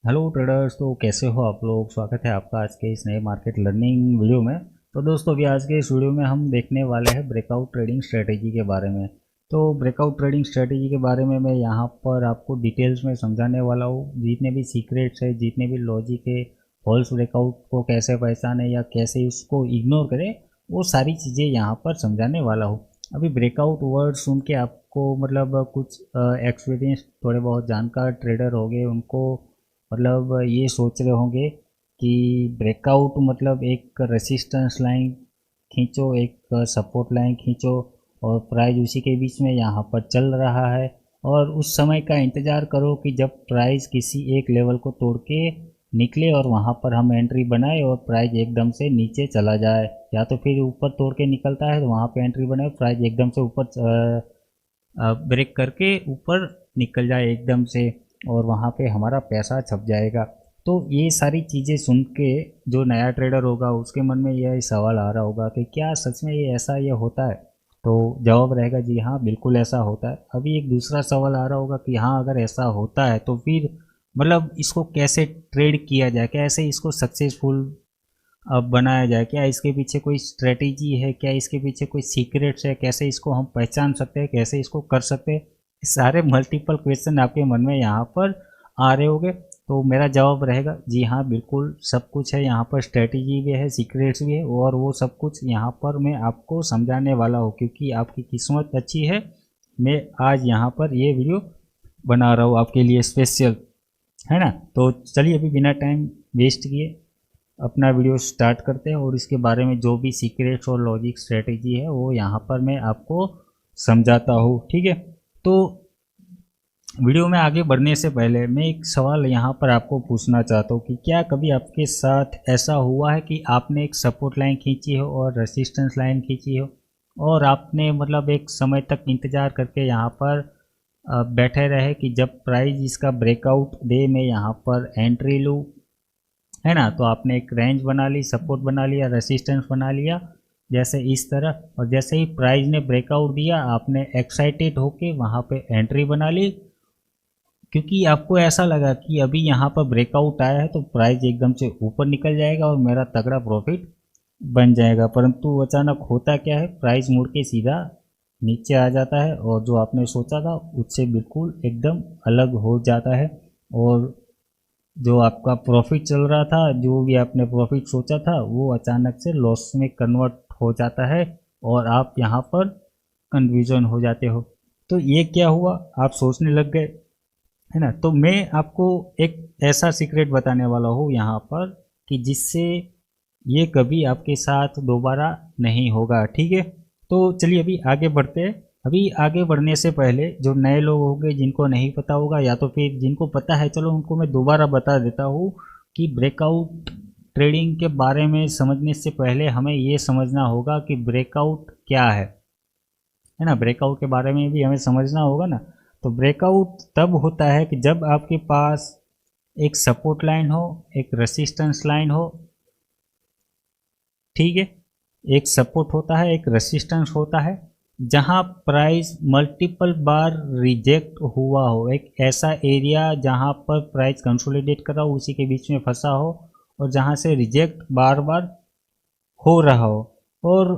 Hello traders. तो कैसे हो आप लोग। स्वागत है आपका आज के इस नए मार्केट लर्निंग वीडियो में। तो दोस्तों अभी आज के इस वीडियो में हम देखने वाले हैं ब्रेकआउट ट्रेडिंग स्ट्रेटेजी के बारे में। तो ब्रेकआउट ट्रेडिंग स्ट्रेटेजी के बारे में मैं यहाँ पर आपको डिटेल्स में समझाने वाला हूँ। जितने भी सीक्रेट्स है, जितने भी लॉजिक है, फॉल्स ब्रेकआउट को कैसे पहचाने या कैसे उसको इग्नोर करें, वो सारी चीज़ें यहाँ पर समझाने वाला हूँ। अभी ब्रेकआउट वर्ड सुन के आपको मतलब कुछ एक्सपीरियंस थोड़े बहुत जानकार ट्रेडर हो गए, उनको मतलब ये सोच रहे होंगे कि ब्रेकआउट मतलब एक रेसिस्टेंस लाइन खींचो, एक सपोर्ट लाइन खींचो और प्राइस उसी के बीच में यहाँ पर चल रहा है और उस समय का इंतज़ार करो कि जब प्राइस किसी एक लेवल को तोड़ के निकले और वहाँ पर हम एंट्री बनाए और प्राइस एकदम से नीचे चला जाए, या तो फिर ऊपर तोड़ के निकलता है तो वहाँ पे एंट्री बनाए, प्राइस एकदम से ऊपर ब्रेक करके ऊपर निकल जाए एकदम से और वहाँ पे हमारा पैसा छप जाएगा। तो ये सारी चीज़ें सुन के जो नया ट्रेडर होगा उसके मन में यह सवाल आ रहा होगा कि क्या सच में ये ऐसा ये होता है। तो जवाब रहेगा जी हाँ, बिल्कुल ऐसा होता है। अभी एक दूसरा सवाल आ रहा होगा कि हाँ, अगर ऐसा होता है तो फिर मतलब इसको कैसे ट्रेड किया जाए, कैसे इसको सक्सेसफुल अब बनाया जाए, क्या इसके पीछे कोई स्ट्रेटेजी है, क्या इसके पीछे कोई सीक्रेट्स है, कैसे इसको हम पहचान सकते हैं, कैसे इसको कर सकते हैं। सारे मल्टीपल क्वेश्चन आपके मन में यहाँ पर आ रहे होंगे। तो मेरा जवाब रहेगा जी हाँ, बिल्कुल सब कुछ है यहाँ पर, स्ट्रेटेजी भी है, सीक्रेट्स भी है और वो सब कुछ यहाँ पर मैं आपको समझाने वाला हूँ क्योंकि आपकी किस्मत अच्छी है। मैं आज यहाँ पर ये वीडियो बना रहा हूँ आपके लिए स्पेशल, है ना। तो चलिए अभी बिना टाइम वेस्ट किए अपना वीडियो स्टार्ट करते हैं और इसके बारे में जो भी सीक्रेट्स और लॉजिक स्ट्रेटेजी है वो यहाँ पर मैं आपको समझाता हूँ, ठीक है। तो वीडियो में आगे बढ़ने से पहले मैं एक सवाल यहाँ पर आपको पूछना चाहता हूँ कि क्या कभी आपके साथ ऐसा हुआ है कि आपने एक सपोर्ट लाइन खींची हो और रेसिस्टेंस लाइन खींची हो और आपने मतलब एक समय तक इंतज़ार करके यहाँ पर बैठे रहे कि जब प्राइस इसका ब्रेकआउट दे मैं यहाँ पर एंट्री लूँ, है ना। तो आपने एक रेंज बना ली, सपोर्ट बना लिया, रेसिस्टेंस बना लिया जैसे इस तरह, और जैसे ही प्राइस ने ब्रेकआउट दिया आपने एक्साइटेड होके वहाँ पे एंट्री बना ली क्योंकि आपको ऐसा लगा कि अभी यहाँ पर ब्रेकआउट आया है तो प्राइस एकदम से ऊपर निकल जाएगा और मेरा तगड़ा प्रॉफिट बन जाएगा। परंतु अचानक होता क्या है, प्राइस मुड़ के सीधा नीचे आ जाता है और जो आपने सोचा था उससे बिल्कुल एकदम अलग हो जाता है और जो आपका प्रॉफिट चल रहा था, जो भी आपने प्रॉफिट सोचा था, वो अचानक से लॉस में कन्वर्ट हो जाता है और आप यहाँ पर कंफ्यूजन हो जाते हो। तो ये क्या हुआ, आप सोचने लग गए, है ना। तो मैं आपको एक ऐसा सीक्रेट बताने वाला हूँ यहाँ पर कि जिससे ये कभी आपके साथ दोबारा नहीं होगा, ठीक है। तो चलिए अभी आगे बढ़ते हैं। अभी आगे बढ़ने से पहले जो नए लोग होंगे जिनको नहीं पता होगा या तो फिर जिनको पता है, चलो उनको मैं दोबारा बता देता हूँ कि ब्रेकआउट ट्रेडिंग के बारे में समझने से पहले हमें ये समझना होगा कि ब्रेकआउट क्या है ना। ब्रेकआउट के बारे में भी हमें समझना होगा ना। तो ब्रेकआउट तब होता है कि जब आपके पास एक सपोर्ट लाइन हो, एक रेसिस्टेंस लाइन हो, ठीक है। एक सपोर्ट होता है, एक रेसिस्टेंस होता है, जहां प्राइस मल्टीपल बार रिजेक्ट हुआ हो, एक ऐसा एरिया जहां पर प्राइस कंसोलिडेट कर रहा हो, उसी के बीच में फंसा हो और जहां से रिजेक्ट बार बार हो रहा हो। और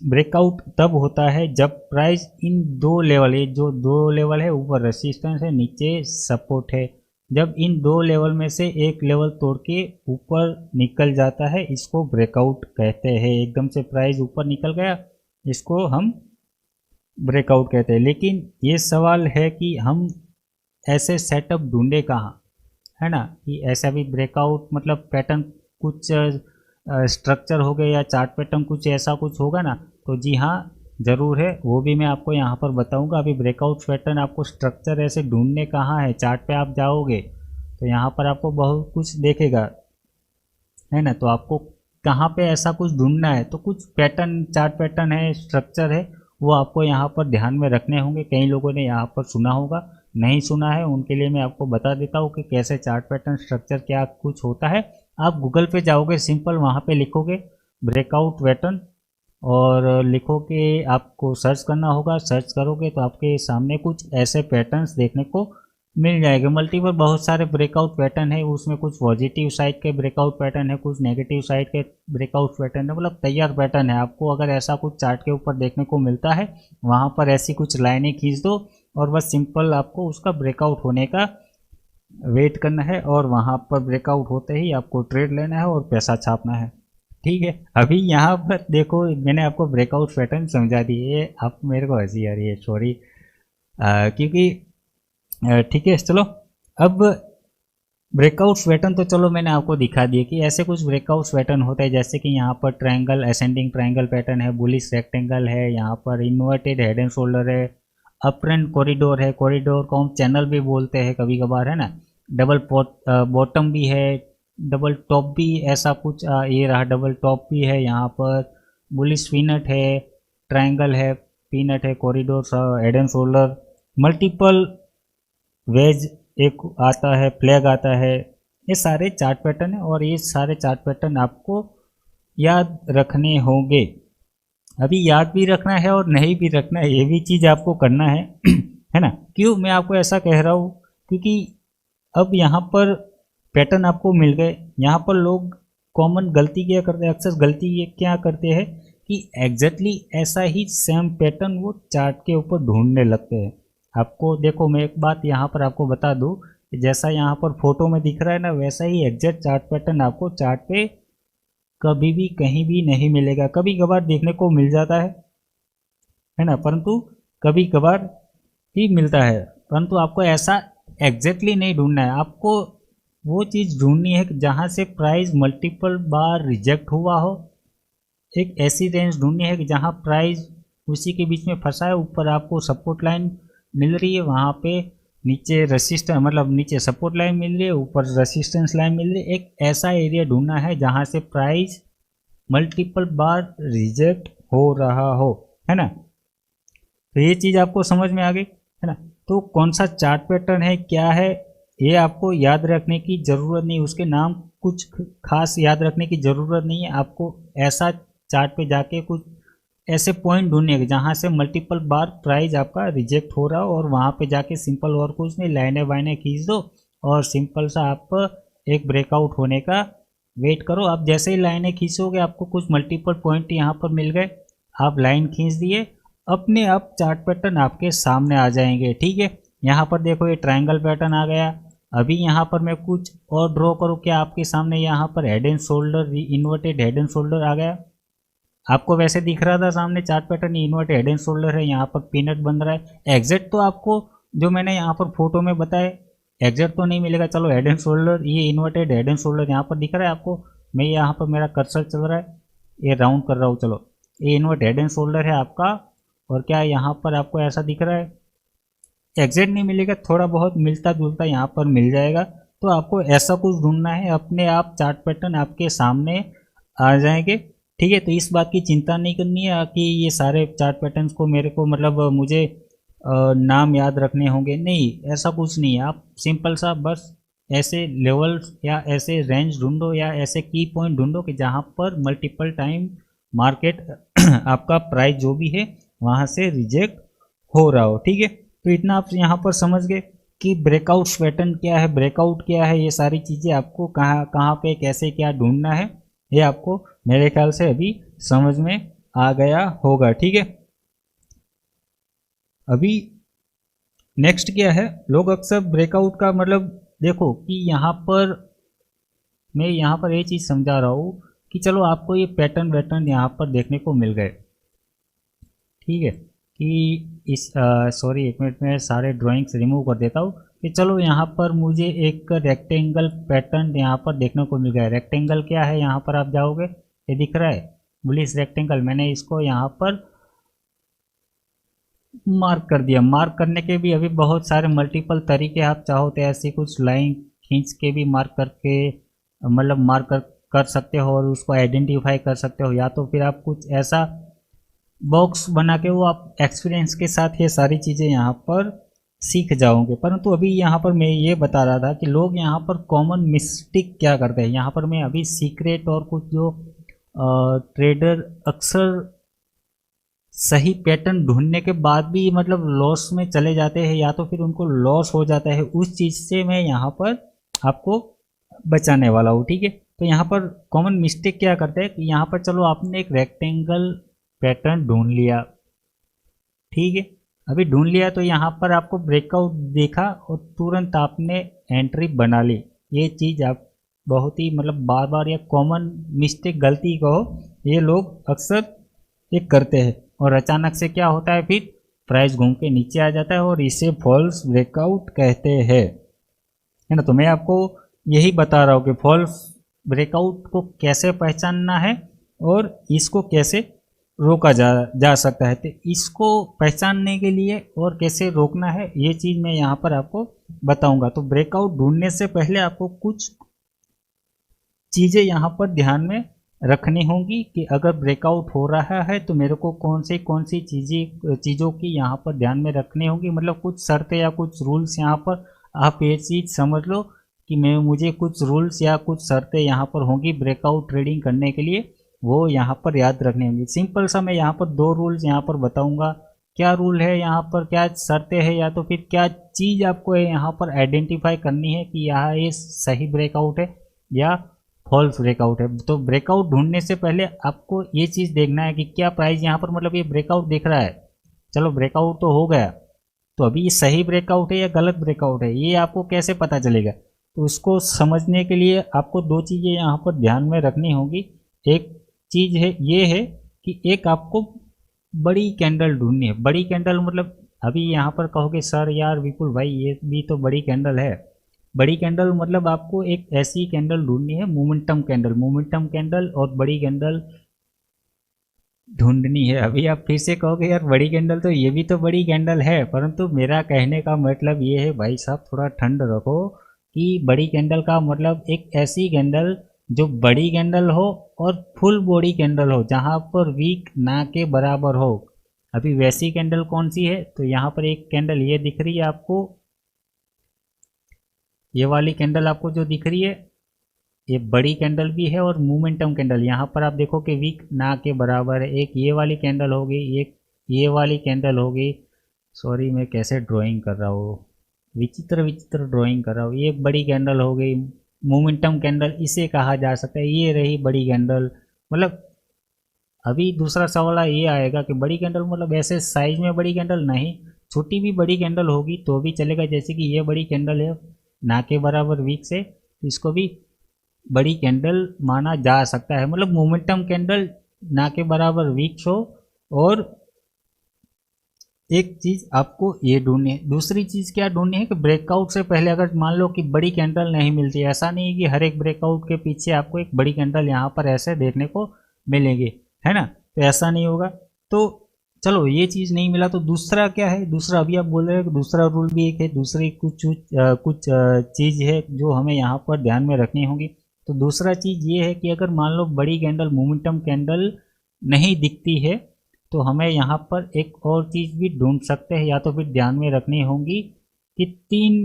ब्रेकआउट तब होता है जब प्राइस इन दो लेवल, ये जो दो लेवल है, ऊपर रेसिस्टेंस है, नीचे सपोर्ट है, जब इन दो लेवल में से एक लेवल तोड़ के ऊपर निकल जाता है, इसको ब्रेकआउट कहते हैं। एकदम से प्राइस ऊपर निकल गया, इसको हम ब्रेकआउट कहते हैं। लेकिन ये सवाल है कि हम ऐसे सेटअप ढूंढे कहाँ, है ना, कि ऐसा भी ब्रेकआउट मतलब पैटर्न कुछ स्ट्रक्चर हो गया या चार्ट पैटर्न कुछ ऐसा कुछ होगा ना। तो जी हाँ, ज़रूर है, वो भी मैं आपको यहाँ पर बताऊँगा। अभी ब्रेकआउट पैटर्न आपको स्ट्रक्चर ऐसे ढूंढने कहाँ है, चार्ट पे आप जाओगे तो यहाँ पर आपको बहुत कुछ देखेगा, है ना। तो आपको कहाँ पे ऐसा कुछ ढूंढना है, तो कुछ पैटर्न, चार्ट पैटर्न है, स्ट्रक्चर है, वो आपको यहाँ पर ध्यान में रखने होंगे। कई लोगों ने यहाँ पर सुना होगा, नहीं सुना है उनके लिए मैं आपको बता देता हूँ कि कैसे चार्ट पैटर्न, स्ट्रक्चर क्या कुछ होता है। आप गूगल पे जाओगे, सिंपल वहाँ पे लिखोगे ब्रेकआउट पैटर्न और लिखोगे, आपको सर्च करना होगा। सर्च करोगे तो आपके सामने कुछ ऐसे पैटर्न्स देखने को मिल जाएगा। मल्टीपल बहुत सारे ब्रेकआउट पैटर्न है, उसमें कुछ पॉजिटिव साइड के ब्रेकआउट पैटर्न है, कुछ नेगेटिव साइड के ब्रेकआउट पैटर्न है, मतलब तैयार पैटर्न है। आपको अगर ऐसा कुछ चार्ट के ऊपर देखने को मिलता है, वहाँ पर ऐसी कुछ लाइनें खींच दो और बस सिंपल आपको उसका ब्रेकआउट होने का वेट करना है, और वहाँ पर ब्रेकआउट होते ही आपको ट्रेड लेना है और पैसा छापना है। ठीक है, अभी यहाँ पर देखो मैंने आपको ब्रेकआउट पैटर्न समझा दिए, आप मेरे को हंसी आ रही है, सॉरी, क्योंकि ठीक है चलो। अब ब्रेकआउट पैटर्न तो चलो मैंने आपको दिखा दिया कि ऐसे कुछ ब्रेकआउट पैटर्न होते हैं, जैसे कि यहाँ पर ट्रायंगल असेंडिंग ट्रायंगल पैटर्न है, बुलिश रेक्टेंगल है, यहाँ पर इन्वर्टेड हेड एंड शोल्डर है, अप ट्रेंड कॉरिडोर है, कॉरिडोर को हम चैनल भी बोलते हैं कभी कभार, है ना, डबल बॉटम भी है, डबल टॉप भी, ऐसा कुछ ये रहा, डबल टॉप भी है, यहाँ पर बुलिश पीनट है, ट्रायंगल है, पीनट है, corridor, head and shoulder, multiple ways एक आता है, फ्लैग आता है। ये सारे चार्ट पैटर्न है और ये सारे चार्ट पैटर्न आपको याद रखने होंगे। अभी याद भी रखना है और नहीं भी रखना है, ये भी चीज़ आपको करना है है ना। क्यों मैं आपको ऐसा कह रहा हूँ, क्योंकि अब यहाँ पर पैटर्न आपको मिल गए, यहाँ पर लोग कॉमन गलती क्या करते हैं, अक्सर गलती ये क्या करते हैं कि एग्जैक्टली ऐसा ही सेम पैटर्न वो चार्ट के ऊपर ढूंढने लगते हैं। आपको देखो मैं एक बात यहाँ पर आपको बता दूँ, जैसा यहाँ पर फोटो में दिख रहा है ना, वैसा ही एग्जैक्ट चार्ट पैटर्न आपको चार्ट पे कभी भी कहीं भी नहीं मिलेगा। कभी कभार देखने को मिल जाता है ना, परंतु कभी कभार ही मिलता है, परंतु आपको ऐसा एग्जैक्टली नहीं ढूंढना है। आपको वो चीज़ ढूंढनी है जहाँ से प्राइस मल्टीपल बार रिजेक्ट हुआ हो, एक ऐसी रेंज ढूंढनी है कि जहाँ प्राइस उसी के बीच में फंसा है, ऊपर आपको सपोर्ट लाइन मिल रही है, वहाँ पे नीचे रेसिस्टेंस, मतलब नीचे सपोर्ट लाइन मिल रही है, ऊपर रेसिस्टेंस लाइन मिल रही है। एक ऐसा एरिया ढूंढना है जहाँ से प्राइस मल्टीपल बार रिजेक्ट हो रहा हो, है ना। तो ये चीज़ आपको समझ में आ गई, है ना। तो कौन सा चार्ट पैटर्न है, क्या है, ये आपको याद रखने की ज़रूरत नहीं, उसके नाम कुछ खास याद रखने की ज़रूरत नहीं है। आपको ऐसा चार्ट पे जाके कुछ ऐसे पॉइंट ढूंढने जहाँ से मल्टीपल बार प्राइस आपका रिजेक्ट हो रहा हो, और वहाँ पे जाके सिंपल और कुछ नहीं, लाइनें वाइनें खींच दो और सिंपल सा आप एक ब्रेकआउट होने का वेट करो। आप जैसे ही लाइनें खींचोगे आपको कुछ मल्टीपल पॉइंट यहाँ पर मिल गए, आप लाइन खींच दिए, अपने आप चार्ट पैटर्न आपके सामने आ जाएंगे। ठीक है, यहाँ पर देखो ये ट्रायंगल पैटर्न आ गया। अभी यहाँ पर मैं कुछ और ड्रॉ करूँ क्या आपके सामने, यहाँ पर head and shoulder, inverted head and shoulder आ गया। आपको वैसे दिख रहा था सामने chart pattern, inverted head and shoulder है, यहाँ पर पीनट बन रहा है। एग्जैक्ट तो आपको जो मैंने यहाँ पर फोटो में बताया एग्जैक्ट तो नहीं मिलेगा, चलो हेड एंड शोल्डर, ये इन्वर्टेड हेड एंड शोल्डर यहाँ पर दिख रहा है आपको। मैं यहाँ पर मेरा कर्सर चल रहा है, ये राउंड कर रहा हूँ, चलो ये इन्वर्टेड हेड एंड शोल्डर है आपका। और क्या यहाँ पर आपको ऐसा दिख रहा है, एग्जैक्ट नहीं मिलेगा, थोड़ा बहुत मिलता जुलता यहाँ पर मिल जाएगा। तो आपको ऐसा कुछ ढूंढना है, अपने आप चार्ट पैटर्न आपके सामने आ जाएंगे। ठीक है, तो इस बात की चिंता नहीं करनी है कि ये सारे चार्ट पैटर्न्स को मेरे को मतलब मुझे नाम याद रखने होंगे, नहीं ऐसा कुछ नहीं है। आप सिंपल सा बस ऐसे लेवल्स या ऐसे रेंज ढूंढो या ऐसे की पॉइंट ढूंढो कि जहाँ पर मल्टीपल टाइम मार्केट आपका प्राइस जो भी है वहाँ से रिजेक्ट हो रहा हो। ठीक है, तो इतना आप यहाँ पर समझ गए कि ब्रेकआउट पैटर्न क्या है, ब्रेकआउट क्या है, ये सारी चीज़ें आपको कहाँ कहाँ पे कैसे क्या ढूंढना है, ये आपको मेरे ख्याल से अभी समझ में आ गया होगा। ठीक है, अभी नेक्स्ट क्या है, लोग अक्सर ब्रेकआउट का मतलब देखो कि यहाँ पर मैं यहाँ पर ये चीज़ समझा रहा हूँ कि चलो आपको ये पैटर्न वैटर्न यहाँ पर देखने को मिल गए। ठीक है, कि इस सॉरी एक मिनट में सारे ड्राइंग्स रिमूव कर देता हूँ कि चलो यहाँ पर मुझे एक रेक्टेंगल पैटर्न यहाँ पर देखने को मिल गया। रेक्टेंगल क्या है, यहाँ पर आप जाओगे ये दिख रहा है बुलिश रेक्टेंगल, मैंने इसको यहाँ पर मार्क कर दिया। मार्क करने के भी अभी बहुत सारे मल्टीपल तरीके, आप चाहो तो ऐसी कुछ लाइन खींच के भी मार्क करके मतलब मार्क कर सकते हो और उसको आइडेंटिफाई कर सकते हो, या तो फिर आप कुछ ऐसा बॉक्स बना के वो आप एक्सपीरियंस के साथ ये सारी चीज़ें यहाँ पर सीख जाओगे। परंतु अभी यहाँ पर मैं ये बता रहा था कि लोग यहाँ पर कॉमन मिस्टेक क्या करते हैं, यहाँ पर मैं अभी सीक्रेट और कुछ जो ट्रेडर अक्सर सही पैटर्न ढूंढने के बाद भी मतलब लॉस में चले जाते हैं या तो फिर उनको लॉस हो जाता है, उस चीज़ से मैं यहाँ पर आपको बचाने वाला हूँ। ठीक है, तो यहाँ पर कॉमन मिस्टेक क्या करते हैं कि यहाँ पर चलो आपने एक रेक्टेंगल पैटर्न ढूंढ लिया, ठीक है, अभी ढूंढ लिया तो यहाँ पर आपको ब्रेकआउट देखा और तुरंत आपने एंट्री बना ली। ये चीज़ आप बहुत ही मतलब बार बार या कॉमन मिस्टेक गलती कहो, ये लोग अक्सर ये करते हैं और अचानक से क्या होता है, फिर प्राइस घूम के नीचे आ जाता है और इसे फॉल्स ब्रेकआउट कहते हैं, है ना। तो मैं आपको यही बता रहा हूँ कि फॉल्स ब्रेकआउट को कैसे पहचानना है और इसको कैसे रोका जा सकता है। तो इसको पहचानने के लिए और कैसे रोकना है ये चीज़ मैं यहाँ पर आपको बताऊंगा। तो ब्रेकआउट ढूंढने से पहले आपको कुछ चीज़ें यहाँ पर ध्यान में रखनी होंगी कि अगर ब्रेकआउट हो रहा है तो मेरे को कौन सी चीज़ों की यहाँ पर ध्यान में रखनी होगी, मतलब कुछ शर्तें या कुछ रूल्स यहाँ पर आप ये चीज़ समझ लो कि मुझे कुछ रूल्स या कुछ शर्तें यहाँ पर होंगी ब्रेकआउट ट्रेडिंग करने के लिए, वो यहाँ पर याद रखनी होंगी। सिंपल सा मैं यहाँ पर 2 रूल्स यहाँ पर बताऊँगा। क्या रूल है यहाँ पर, क्या शर्तें हैं या तो फिर क्या चीज़ आपको यहाँ पर आइडेंटिफाई करनी है कि यहाँ ये सही ब्रेकआउट है या फॉल्स ब्रेकआउट है। तो ब्रेकआउट ढूंढने से पहले आपको ये चीज़ देखना है कि क्या प्राइस यहाँ पर मतलब ये ब्रेकआउट दिख रहा है, चलो ब्रेकआउट तो हो गया, तो अभी ये सही ब्रेकआउट है या गलत ब्रेकआउट है, ये आपको कैसे पता चलेगा। तो उसको समझने के लिए आपको 2 चीज़ें यहाँ पर ध्यान में रखनी होगी। एक चीज़ है ये है कि एक आपको बड़ी कैंडल ढूंढनी है। बड़ी कैंडल मतलब अभी यहाँ पर कहोगे सर यार विपुल भाई ये भी तो बड़ी कैंडल है। बड़ी कैंडल मतलब आपको एक ऐसी कैंडल ढूंढनी है, मोमेंटम कैंडल और बड़ी कैंडल ढूंढनी है। अभी आप फिर से कहोगे यार बड़ी कैंडल तो ये भी तो बड़ी कैंडल है, परंतु मेरा कहने का मतलब ये है भाई साहब थोड़ा ठंड रखो कि बड़ी कैंडल का मतलब एक ऐसी कैंडल जो बड़ी कैंडल हो और फुल बॉडी कैंडल हो, जहाँ पर वीक ना के बराबर हो। अभी वैसी कैंडल कौन सी है, तो यहाँ पर एक कैंडल ये दिख रही है आपको, ये वाली कैंडल आपको जो दिख रही है ये बड़ी कैंडल भी है और मोमेंटम कैंडल यहाँ पर आप देखो कि वीक ना के बराबर है। एक ये वाली कैंडल होगी, एक ये वाली कैंडल होगी, सॉरी मैं कैसे ड्राइंग कर रहा हूँ, विचित्र ड्राइंग कर रहा हूँ। ये एक बड़ी कैंडल हो गई मोमेंटम कैंडल, इसे कहा जा सकता है। ये रही बड़ी कैंडल। मतलब अभी दूसरा सवाल ये आएगा कि बड़ी कैंडल मतलब ऐसे साइज में बड़ी कैंडल नहीं, छोटी भी बड़ी कैंडल होगी तो भी चलेगा। जैसे कि ये बड़ी कैंडल है ना के बराबर वीक से, तो इसको भी बड़ी कैंडल माना जा सकता है। मतलब मोमेंटम कैंडल ना के बराबर वीक हो। और एक चीज़ आपको ये ढूंढनी है, दूसरी चीज़ क्या ढूंढनी है कि ब्रेकआउट से पहले अगर मान लो कि बड़ी कैंडल नहीं मिलती, ऐसा नहीं है कि हर एक ब्रेकआउट के पीछे आपको एक बड़ी कैंडल यहाँ पर ऐसे देखने को मिलेंगे, है ना, तो ऐसा नहीं होगा। तो चलो ये चीज़ नहीं मिला तो दूसरा क्या है, दूसरा अभी आप बोल रहे हैं कि दूसरा रूल भी एक है, दूसरी कुछ चीज़ है जो हमें यहाँ पर ध्यान में रखनी होगी। तो दूसरा चीज़ ये है कि अगर मान लो बड़ी कैंडल मोमेंटम कैंडल नहीं दिखती है तो हमें यहाँ पर एक और चीज़ भी ढूंढ सकते हैं या तो फिर ध्यान में रखनी होगी कि 3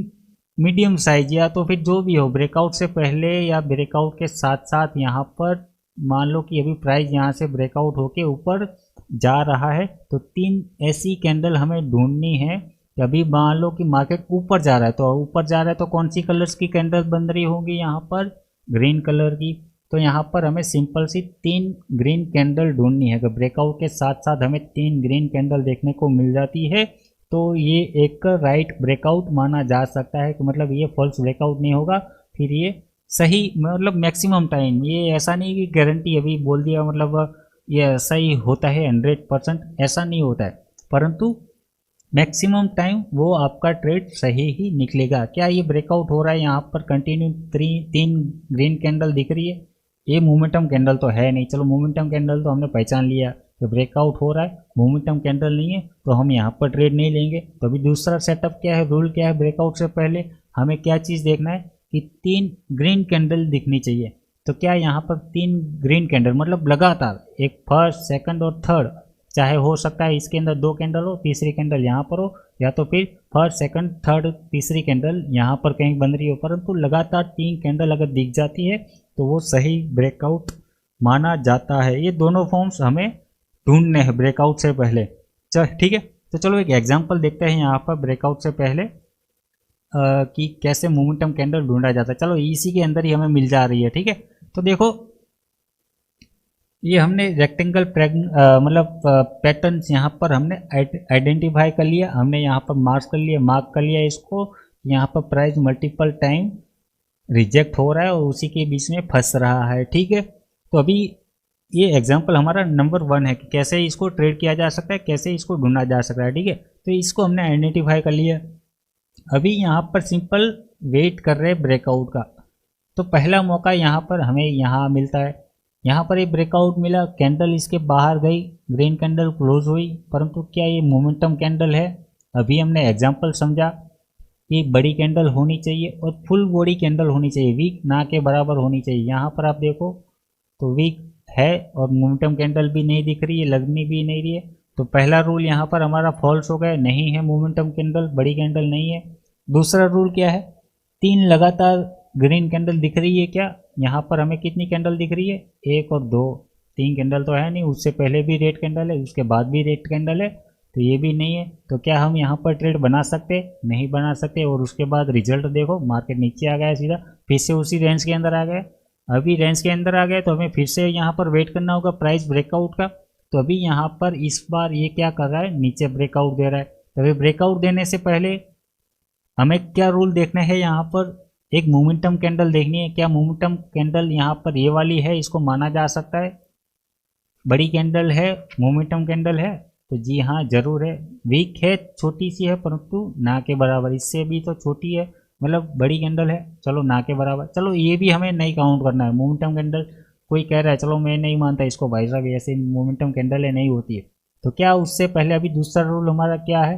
मीडियम साइज या तो फिर जो भी हो ब्रेकआउट से पहले या ब्रेकआउट के साथ साथ यहाँ पर मान लो कि अभी प्राइस यहाँ से ब्रेकआउट होके ऊपर जा रहा है तो 3 ऐसी कैंडल हमें ढूंढनी है। अभी मान लो कि मार्केट ऊपर जा रहा है तो ऊपर जा रहा है तो कौन सी कलर्स की कैंडल बन रही होंगी, यहाँ पर ग्रीन कलर की। तो यहाँ पर हमें सिंपल सी 3 ग्रीन कैंडल ढूंढनी है। अगर ब्रेकआउट के साथ साथ हमें 3 ग्रीन कैंडल देखने को मिल जाती है तो ये एक राइट ब्रेकआउट माना जा सकता है कि मतलब ये फॉल्स ब्रेकआउट नहीं होगा, फिर ये सही मतलब मैक्सिमम टाइम, ये ऐसा नहीं कि गारंटी अभी बोल दिया मतलब ये सही होता है 100%, ऐसा नहीं होता है, परंतु मैक्सिमम टाइम वो आपका ट्रेड सही ही निकलेगा। क्या ये ब्रेकआउट हो रहा है, यहाँ पर कंटिन्यू 3 ग्रीन कैंडल दिख रही है, ये मोमेंटम कैंडल तो है नहीं। चलो मोमेंटम कैंडल तो हमने पहचान लिया तो ब्रेकआउट हो रहा है, मोमेंटम कैंडल नहीं है तो हम यहाँ पर ट्रेड नहीं लेंगे। तो अभी दूसरा सेटअप क्या है, रूल क्या है, ब्रेकआउट से पहले हमें क्या चीज़ देखना है कि 3 ग्रीन कैंडल दिखनी चाहिए। तो क्या यहाँ पर 3 ग्रीन कैंडल मतलब लगातार एक फर्स्ट सेकंड और थर्ड, चाहे हो सकता है इसके अंदर 2 कैंडल हो, तीसरी कैंडल यहाँ पर हो, या तो फिर फर्स्ट सेकंड थर्ड तीसरी कैंडल यहाँ पर कहीं बन रही हो, परंतु लगातार 3 कैंडल अगर दिख जाती है तो वो सही ब्रेकआउट माना जाता है। ये दोनों फॉर्म्स हमें ढूंढने हैं ब्रेकआउट से पहले। चल ठीक है, तो चलो एक एग्जांपल देखते हैं यहाँ पर ब्रेकआउट से पहले कि कैसे मोमेंटम कैंडल ढूंढा जाता है। चलो इसी के अंदर ही हमें मिल जा रही है। ठीक है, तो देखो ये हमने रेक्टेंगल मतलब पैटर्न्स यहाँ पर हमने आइडेंटिफाई कर लिया, हमने यहाँ पर मार्क कर लिया इसको। यहाँ पर प्राइस मल्टीपल टाइम रिजेक्ट हो रहा है और उसी के बीच में फंस रहा है। ठीक है, तो अभी ये एग्जांपल हमारा नंबर 1 है कि कैसे इसको ट्रेड किया जा सकता है, कैसे इसको ढूंढा जा सकता है। ठीक है, तो इसको हमने आइडेंटिफाई कर लिया। अभी यहाँ पर सिंपल वेट कर रहे हैं ब्रेकआउट का। तो पहला मौका यहाँ पर हमें यहाँ मिलता है। यहाँ पर एक ब्रेकआउट मिला, कैंडल इसके बाहर गई, ग्रीन कैंडल क्लोज हुई, परंतु क्या ये मोमेंटम कैंडल है? अभी हमने एग्जांपल समझा कि बड़ी कैंडल होनी चाहिए और फुल बॉडी कैंडल होनी चाहिए, वीक ना के बराबर होनी चाहिए। यहाँ पर आप देखो तो वीक है और मोमेंटम कैंडल भी नहीं दिख रही है, लगनी भी नहीं रही है। तो पहला रूल यहाँ पर हमारा फॉल्स हो गया, नहीं है मोमेंटम कैंडल, बड़ी कैंडल नहीं है। दूसरा रूल क्या है? 3 लगातार ग्रीन कैंडल दिख रही है क्या? यहाँ पर हमें कितनी कैंडल दिख रही है? 1 और 2, 3 कैंडल तो है नहीं। उससे पहले भी रेड कैंडल है, उसके बाद भी रेड कैंडल है, तो ये भी नहीं है। तो क्या हम यहाँ पर ट्रेड बना सकते? नहीं बना सकते। और उसके बाद रिजल्ट देखो, मार्केट नीचे आ गया सीधा, फिर से उसी रेंज के अंदर आ गया। अभी रेंज के अंदर आ गए तो हमें फिर से यहाँ पर वेट करना होगा प्राइस ब्रेकआउट का। तो अभी यहाँ पर इस बार ये क्या कर रहा है? नीचे ब्रेकआउट दे रहा है। तो अभी ब्रेकआउट देने से पहले हमें क्या रूल देखना है? यहाँ पर एक मोमेंटम कैंडल देखनी है। क्या मोमेंटम कैंडल यहाँ पर ये वाली है, इसको माना जा सकता है बड़ी कैंडल है, मोमेंटम कैंडल है? तो जी हाँ, जरूर है। वीक है, छोटी सी है, परंतु ना के बराबर, इससे भी तो छोटी है, मतलब बड़ी कैंडल है, चलो ना के बराबर। चलो ये भी हमें नहीं काउंट करना है। मोमेंटम कैंडल कोई कह रहा है, चलो मैं नहीं मानता इसको भाई साहब, ऐसे मोमेंटम कैंडल है, नहीं होती है। तो क्या उससे पहले अभी दूसरा रूल हमारा क्या है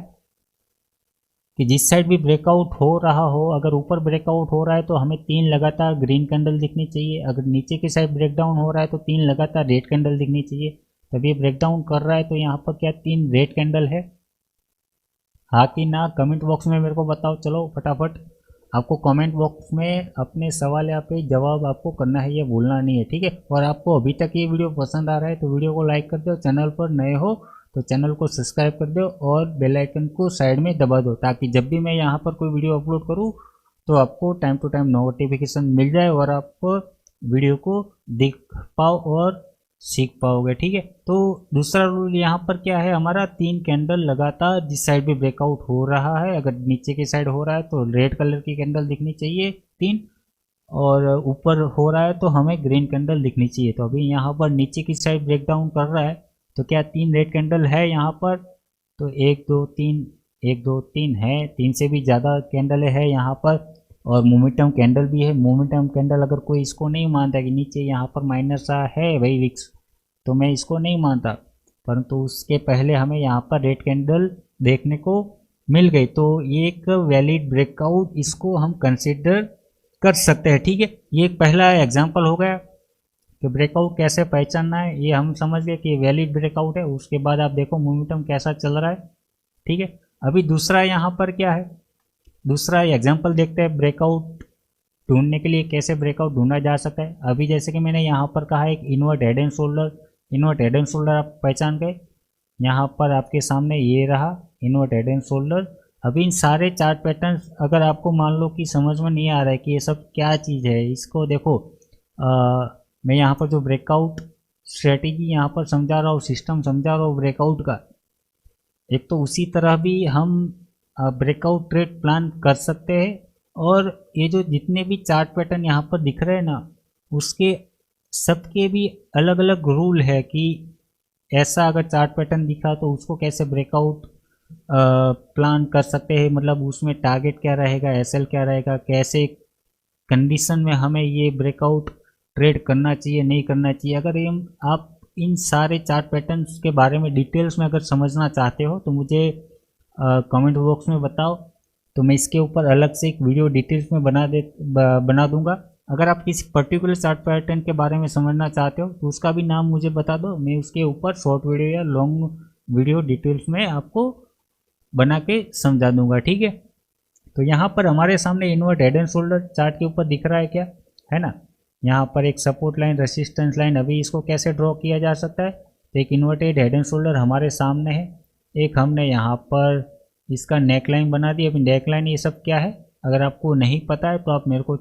कि जिस साइड भी ब्रेकआउट हो रहा हो, अगर ऊपर ब्रेकआउट हो रहा है तो हमें 3 लगातार ग्रीन कैंडल दिखनी चाहिए। अगर नीचे की साइड ब्रेकडाउन हो रहा है तो 3 लगातार रेड कैंडल दिखनी चाहिए। तभी ब्रेकडाउन कर रहा है तो यहाँ पर क्या 3 रेड कैंडल है? हाँ कि ना? कमेंट बॉक्स में मेरे को बताओ। चलो फटाफट आपको कमेंट बॉक्स में अपने सवाल या पे जवाब आपको करना है, ये भूलना नहीं है। ठीक है, और आपको अभी तक ये वीडियो पसंद आ रहा है तो वीडियो को लाइक कर दो, चैनल पर नए हो तो चैनल को सब्सक्राइब कर दो और बेल आइकन को साइड में दबा दो, ताकि जब भी मैं यहाँ पर कोई वीडियो अपलोड करूँ तो आपको टाइम टू टाइम नोटिफिकेशन मिल जाए और आप वीडियो को देख पाओ और सीख पाओगे। ठीक है, तो दूसरा रूल यहाँ पर क्या है हमारा? 3 कैंडल लगातार जिस साइड भी ब्रेकआउट हो रहा है, अगर नीचे की साइड हो रहा है तो रेड कलर की कैंडल दिखनी चाहिए 3, और ऊपर हो रहा है तो हमें ग्रीन कैंडल दिखनी चाहिए। तो अभी यहाँ पर नीचे की साइड ब्रेकडाउन कर रहा है तो क्या 3 रेड कैंडल है यहाँ पर? तो 1 2 3, 1 2 3 है, 3 से भी ज़्यादा कैंडल है यहाँ पर, और मोमेंटम कैंडल भी है। मोमेंटम कैंडल अगर कोई इसको नहीं मानता कि नीचे यहाँ पर माइनस है भाई विक्स, तो मैं इसको नहीं मानता, परंतु उसके पहले हमें यहाँ पर रेड कैंडल देखने को मिल गई तो ये एक वैलिड ब्रेकआउट, इसको हम कंसिडर कर सकते हैं। ठीक है, ये एक पहला एग्जांपल हो गया कि ब्रेकआउट कैसे पहचानना है, ये हम समझ गए कि वैलिड ब्रेकआउट है। उसके बाद आप देखो मोमेंटम कैसा चल रहा है। ठीक है, अभी दूसरा यहाँ पर क्या है? दूसरा एग्जांपल देखते हैं ब्रेकआउट ढूंढने के लिए, कैसे ब्रेकआउट ढूंढा जा सकता है। अभी जैसे कि मैंने यहाँ पर कहा एक invert head and shoulder, invert head and shoulder आप पहचान गए। यहाँ पर आपके सामने ये रहा इनवर्ट हेड एंड शोल्डर। अभी इन सारे चार्ट पैटर्न्स अगर आपको मान लो कि समझ में नहीं आ रहा है कि ये सब क्या चीज़ है, इसको देखो मैं यहाँ पर जो ब्रेकआउट स्ट्रेटेजी यहाँ पर समझा रहा हूँ, सिस्टम समझा रहा हूँ ब्रेकआउट का, एक तो उसी तरह भी हम ब्रेकआउट ट्रेड प्लान कर सकते हैं। और ये जो जितने भी चार्ट पैटर्न यहाँ पर दिख रहे हैं ना, उसके सबके भी अलग अलग रूल है कि ऐसा अगर चार्ट पैटर्न दिखा तो उसको कैसे ब्रेकआउट प्लान कर सकते हैं, मतलब उसमें टारगेट क्या रहेगा, एसएल क्या रहेगा, कैसे कंडीशन में हमें ये ब्रेकआउट ट्रेड करना चाहिए नहीं करना चाहिए। अगर ये आप इन सारे चार्ट पैटर्न्स के बारे में डिटेल्स में अगर समझना चाहते हो तो मुझे कमेंट बॉक्स में बताओ, तो मैं इसके ऊपर अलग से एक वीडियो डिटेल्स में बना दूंगा। अगर आप किसी पर्टिकुलर चार्ट पैटर्न के बारे में समझना चाहते हो तो उसका भी नाम मुझे बता दो, मैं उसके ऊपर शॉर्ट वीडियो या लॉन्ग वीडियो डिटेल्स में आपको बना के समझा दूंगा। ठीक है, तो यहाँ पर हमारे सामने invert head and shoulder chart के ऊपर दिख रहा है क्या, है ना? यहाँ पर एक सपोर्ट लाइन, रेसिस्टेंस लाइन। अभी इसको कैसे ड्रॉ किया जा सकता है? तो एक इन्वर्टेड हेड एंड शोल्डर हमारे सामने है, एक हमने यहाँ पर इसका नेक लाइन बना दी। अभी नेक लाइन ये सब क्या है अगर आपको नहीं पता है तो आप मेरे को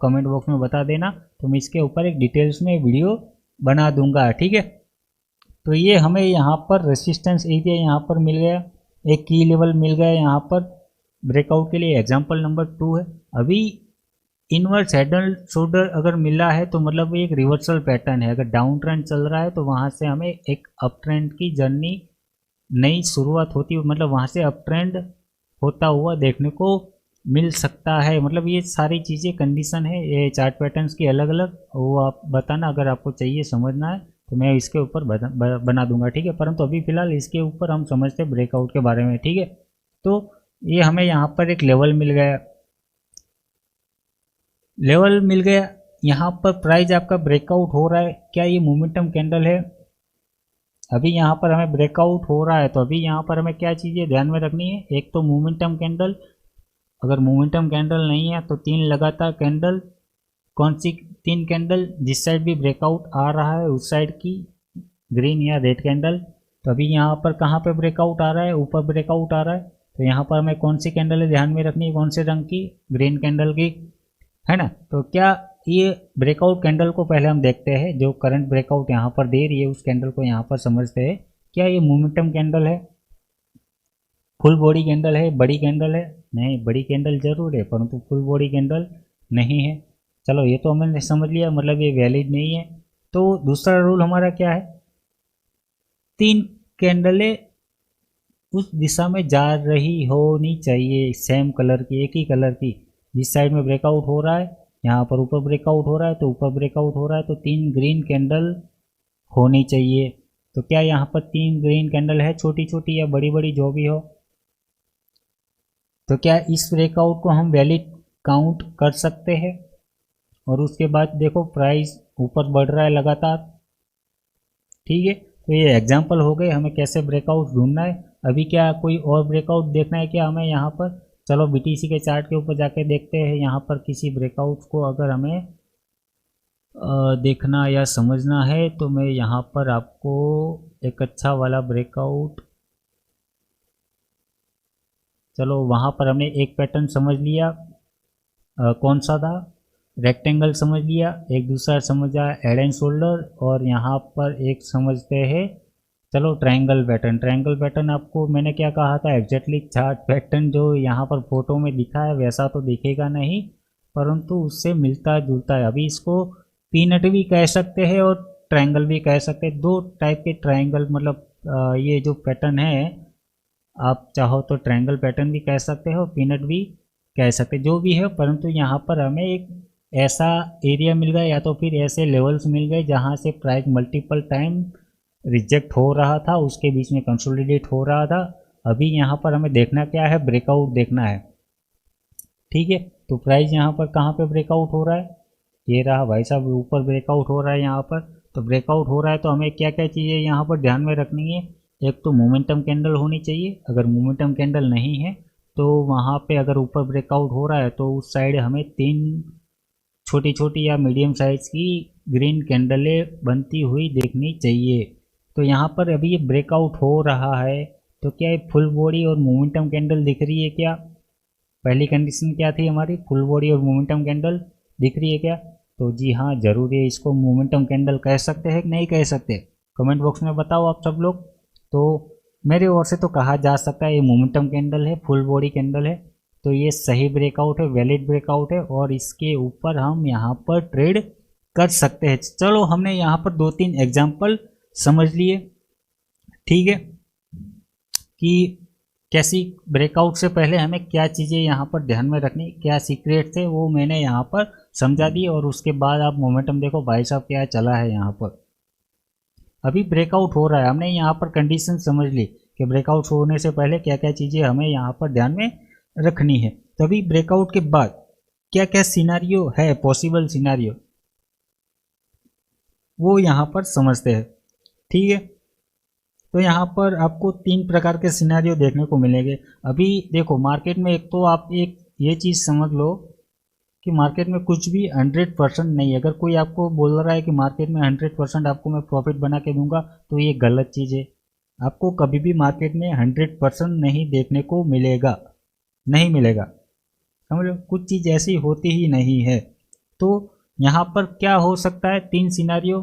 कमेंट बॉक्स में बता देना, तो मैं इसके ऊपर एक डिटेल्स में वीडियो बना दूंगा, ठीक है। तो ये हमें यहाँ पर रेसिस्टेंस एरिया यहाँ पर मिल गया, एक की लेवल मिल गया यहाँ पर ब्रेकआउट के लिए, एग्जांपल नंबर 2 है। अभी इनवर्स हेड एंड शोल्डर अगर मिला है तो मतलब एक रिवर्सल पैटर्न है, अगर डाउन ट्रेंड चल रहा है तो वहाँ से हमें एक अप ट्रेंड की जर्नी नई शुरुआत होती है, मतलब वहाँ से अप ट्रेंड होता हुआ देखने को मिल सकता है। मतलब ये सारी चीज़ें कंडीशन है, ये चार्ट पैटर्न्स की अलग अलग, वो आप बताना अगर आपको चाहिए समझना है तो मैं इसके ऊपर बना दूंगा, ठीक है। परंतु अभी फ़िलहाल इसके ऊपर हम समझते हैं ब्रेकआउट के बारे में, ठीक है। तो ये हमें यहाँ पर एक लेवल मिल गया, लेवल मिल गया यहाँ पर प्राइस आपका ब्रेकआउट हो रहा है, क्या ये मोमेंटम कैंडल है? अभी यहाँ पर हमें ब्रेकआउट हो रहा है तो अभी यहाँ पर हमें क्या चीज़ें ध्यान में रखनी है, एक तो मोमेंटम कैंडल, अगर मोमेंटम कैंडल नहीं है तो 3 लगातार कैंडल, कौन सी 3 कैंडल, जिस साइड भी ब्रेकआउट आ रहा है उस साइड की ग्रीन या रेड कैंडल। तो अभी यहाँ पर कहाँ पे ब्रेकआउट आ रहा है, ऊपर ब्रेकआउट आ रहा है, तो यहाँ पर हमें कौन सी कैंडल है ध्यान में रखनी है, कौन से रंग की, ग्रीन कैंडल की, है ना। तो क्या ये ब्रेकआउट कैंडल को पहले हम देखते हैं, जो करंट ब्रेकआउट यहाँ पर दे रही है उस कैंडल को यहाँ पर समझते हैं, क्या ये मोमेंटम कैंडल है, फुल बॉडी कैंडल है, बड़ी कैंडल है? नहीं, बड़ी कैंडल जरूर है परंतु फुल बॉडी कैंडल नहीं है। चलो ये तो हमने समझ लिया, मतलब ये वैलिड नहीं है। तो दूसरा रूल हमारा क्या है, 3 कैंडलें उस दिशा में जा रही होनी चाहिए, सेम कलर की, एक ही कलर की, जिस साइड में ब्रेकआउट हो रहा है, यहाँ पर ऊपर ब्रेकआउट हो रहा है तो ऊपर ब्रेकआउट हो रहा है तो 3 ग्रीन कैंडल होनी चाहिए। तो क्या यहाँ पर 3 ग्रीन कैंडल है, छोटी छोटी या बड़ी बड़ी जो भी हो? तो क्या इस ब्रेकआउट को हम वैलिड काउंट कर सकते हैं? और उसके बाद देखो प्राइस ऊपर बढ़ रहा है लगातार, ठीक है। तो ये एग्जांपल हो गए हमें कैसे ब्रेकआउट ढूंढना है। अभी क्या कोई और ब्रेकआउट देखना है क्या हमें यहाँ पर? चलो बीटीसी के चार्ट के ऊपर जाके देखते हैं, यहाँ पर किसी ब्रेकआउट को अगर हमें देखना या समझना है तो मैं यहाँ पर आपको एक अच्छा वाला ब्रेकआउट, चलो वहाँ पर हमने एक पैटर्न समझ लिया, कौन सा था, रेक्टेंगल समझ लिया, एक दूसरा समझा हेड एंड शोल्डर, और यहाँ पर एक समझते हैं चलो ट्रायंगल पैटर्न। ट्रायंगल पैटर्न आपको मैंने क्या कहा था, एग्जैक्टली चार्ट पैटर्न जो यहाँ पर फोटो में दिखा है वैसा तो दिखेगा नहीं परंतु उससे मिलता जुलता है। अभी इसको पीनट भी कह सकते हैं और ट्रायंगल भी कह सकते हैं, 2 टाइप के ट्रायंगल, मतलब ये जो पैटर्न है आप चाहो तो ट्रायंगल पैटर्न भी कह सकते हो, पीनट भी कह सकते, जो भी है। परंतु यहाँ पर हमें एक ऐसा एरिया मिल गया या तो फिर ऐसे लेवल्स मिल गए जहाँ से प्राइस मल्टीपल टाइम रिजेक्ट हो रहा था, उसके बीच में कंसोलिडेट हो रहा था। अभी यहाँ पर हमें देखना क्या है, ब्रेकआउट देखना है, ठीक है। तो प्राइस यहाँ पर कहाँ पे ब्रेकआउट हो रहा है, ये रहा भाई साहब, ऊपर ब्रेकआउट हो रहा है यहाँ पर। तो ब्रेकआउट हो रहा है तो हमें क्या क्या चीज़ें यहाँ पर ध्यान में रखनी है, एक तो मोमेंटम कैंडल होनी चाहिए, अगर मोमेंटम कैंडल नहीं है तो वहाँ पे अगर ऊपर ब्रेकआउट हो रहा है तो उस साइड हमें 3 छोटी छोटी या मीडियम साइज़ की ग्रीन कैंडलें बनती हुई देखनी चाहिए। तो यहाँ पर अभी ये ब्रेकआउट हो रहा है तो क्या ये फुल बॉडी और मोमेंटम कैंडल दिख रही है क्या? पहली कंडीशन क्या थी हमारी, फुल बॉडी और मोमेंटम कैंडल दिख रही है क्या? तो जी हाँ जरूर है, इसको मोमेंटम कैंडल कह सकते हैं कि नहीं कह सकते, कमेंट बॉक्स में बताओ आप सब लोग। तो मेरी ओर से तो कहा जा सकता है ये मोमेंटम कैंडल है, फुल बॉडी कैंडल है, तो ये सही ब्रेकआउट है, वैलिड ब्रेकआउट है और इसके ऊपर हम यहाँ पर ट्रेड कर सकते हैं। चलो हमने यहाँ पर 2-3 एग्जाम्पल समझ लिए, ठीक है, कि कैसी ब्रेकआउट से पहले हमें क्या चीज़ें यहाँ पर ध्यान में रखनी, क्या सीक्रेट थे वो मैंने यहाँ पर समझा दी। और उसके बाद आप मोमेंटम देखो भाई साहब क्या चला है, यहाँ पर अभी ब्रेकआउट हो रहा है, हमने यहाँ पर कंडीशन समझ ली कि ब्रेकआउट होने से पहले क्या क्या चीज़ें हमें यहाँ पर ध्यान में रखनी है। तभी ब्रेकआउट के बाद क्या क्या सिनारियो है, पॉसिबल सिनारियो, वो यहाँ पर समझते हैं, ठीक है। तो यहाँ पर आपको 3 प्रकार के सिनारियो देखने को मिलेंगे। अभी देखो मार्केट में एक तो आप एक ये चीज़ समझ लो कि मार्केट में कुछ भी 100% नहीं है। अगर कोई आपको बोल रहा है कि मार्केट में 100% आपको मैं प्रॉफिट बना के दूंगा तो ये गलत चीज़ है। आपको कभी भी मार्केट में 100% नहीं देखने को मिलेगा, नहीं मिलेगा, समझ लो। कुछ चीज़ ऐसी होती ही नहीं है। तो यहाँ पर क्या हो सकता है, 3 सिनारियो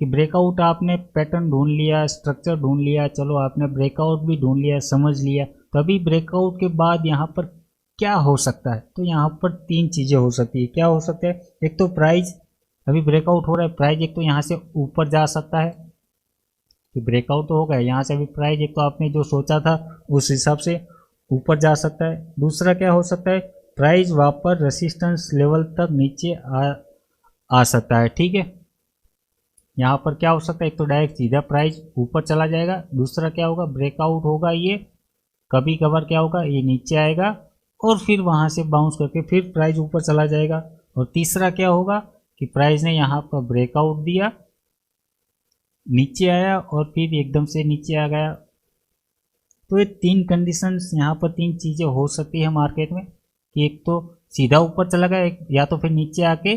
कि ब्रेकआउट आपने पैटर्न ढूंढ लिया, स्ट्रक्चर ढूंढ लिया, चलो आपने ब्रेकआउट भी ढूंढ लिया, समझ लिया, तो अभी ब्रेकआउट के बाद यहाँ पर क्या हो सकता है। तो यहाँ पर 3 चीज़ें हो सकती है। क्या हो सकता है, एक तो प्राइस, अभी ब्रेकआउट हो रहा है, प्राइस एक तो यहाँ से ऊपर जा सकता है कि ब्रेकआउट तो हो गया, यहाँ से अभी प्राइस एक तो आपने जो सोचा था उस हिसाब से ऊपर जा सकता है। दूसरा क्या हो सकता है, प्राइस वापस रेसिस्टेंस लेवल तक नीचे आ सकता है, ठीक है। यहाँ पर क्या हो सकता है, एक तो डायरेक्ट सीधा प्राइस ऊपर चला जाएगा, दूसरा क्या होगा, ब्रेकआउट होगा, ये कभी कभार क्या होगा, ये नीचे आएगा और फिर वहाँ से बाउंस करके फिर प्राइस ऊपर चला जाएगा। और तीसरा क्या होगा कि प्राइस ने यहाँ पर ब्रेकआउट दिया, नीचे आया और फिर एकदम से नीचे आ गया। तो ये 3 कंडीशंस यहाँ पर 3 चीज़ें हो सकती है मार्केट में कि एक तो सीधा ऊपर चला गया, या तो फिर नीचे आके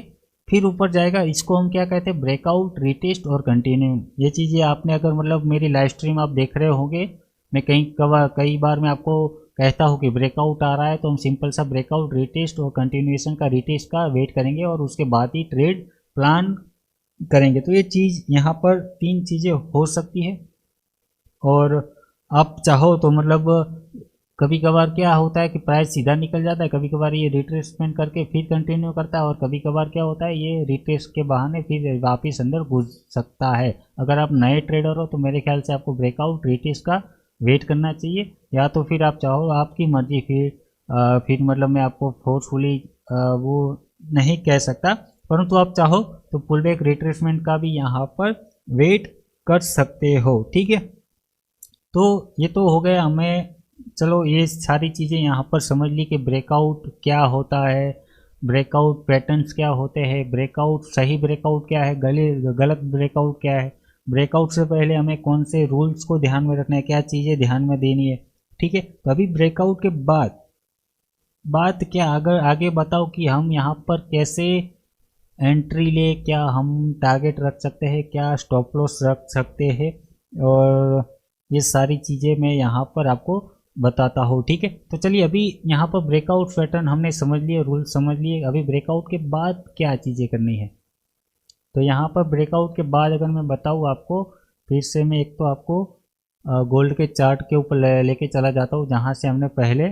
फिर ऊपर जाएगा। इसको हम क्या कहते हैं, ब्रेकआउट, रिटेस्ट और कंटिन्यू। ये चीज़ें आपने अगर मतलब मेरी लाइव स्ट्रीम आप देख रहे होंगे, मैं कई बार मैं आपको कहता हूँ कि ब्रेकआउट आ रहा है तो हम सिंपल सा ब्रेकआउट, रिटेस्ट और कंटिन्यूएशन का, रिटेस्ट का वेट करेंगे और उसके बाद ही ट्रेड प्लान करेंगे। तो ये चीज़ यहाँ पर 3 चीज़ें हो सकती है। और आप चाहो तो मतलब कभी कभार क्या होता है कि प्राइस सीधा निकल जाता है, कभी कभार ये रिट्रेसमेंट करके फिर कंटिन्यू करता है, और कभी कभार क्या होता है ये रिट्रेस के बहाने फिर वापस अंदर घुस सकता है। अगर आप नए ट्रेडर हो तो मेरे ख्याल से आपको ब्रेकआउट, रिट्रेस का वेट करना चाहिए, या तो फिर आप चाहो, आपकी मर्जी। फिर मतलब मैं आपको फोर्सफुली वो नहीं कह सकता, परंतु आप चाहो तो पुल बैक, रिट्रेसमेंट का भी यहाँ पर वेट कर सकते हो, ठीक है। तो ये तो हो गया, हमें चलो ये सारी चीज़ें यहाँ पर समझ ली कि ब्रेकआउट क्या होता है, ब्रेकआउट पैटर्न्स क्या होते हैं, ब्रेकआउट, सही ब्रेकआउट क्या है, गलत ब्रेकआउट क्या है, ब्रेकआउट से पहले हमें कौन से रूल्स को ध्यान में रखना है, क्या चीज़ें ध्यान में देनी है, ठीक है। तो अभी ब्रेकआउट के बाद बात क्या, अगर आगे बताओ कि हम यहाँ पर कैसे एंट्री ले, क्या हम टारगेट रख सकते हैं, क्या स्टॉप लॉस रख सकते हैं, और ये सारी चीज़ें मैं यहाँ पर आपको बताता हूँ, ठीक है। तो चलिए अभी यहाँ पर ब्रेकआउट पैटर्न हमने समझ लिए, रूल समझ लिए, अभी ब्रेकआउट के बाद क्या चीज़ें करनी है। तो यहाँ पर ब्रेकआउट के बाद अगर मैं बताऊँ आपको, फिर से मैं एक तो आपको गोल्ड के चार्ट के ऊपर लेके चला जाता हूँ, जहाँ से हमने पहले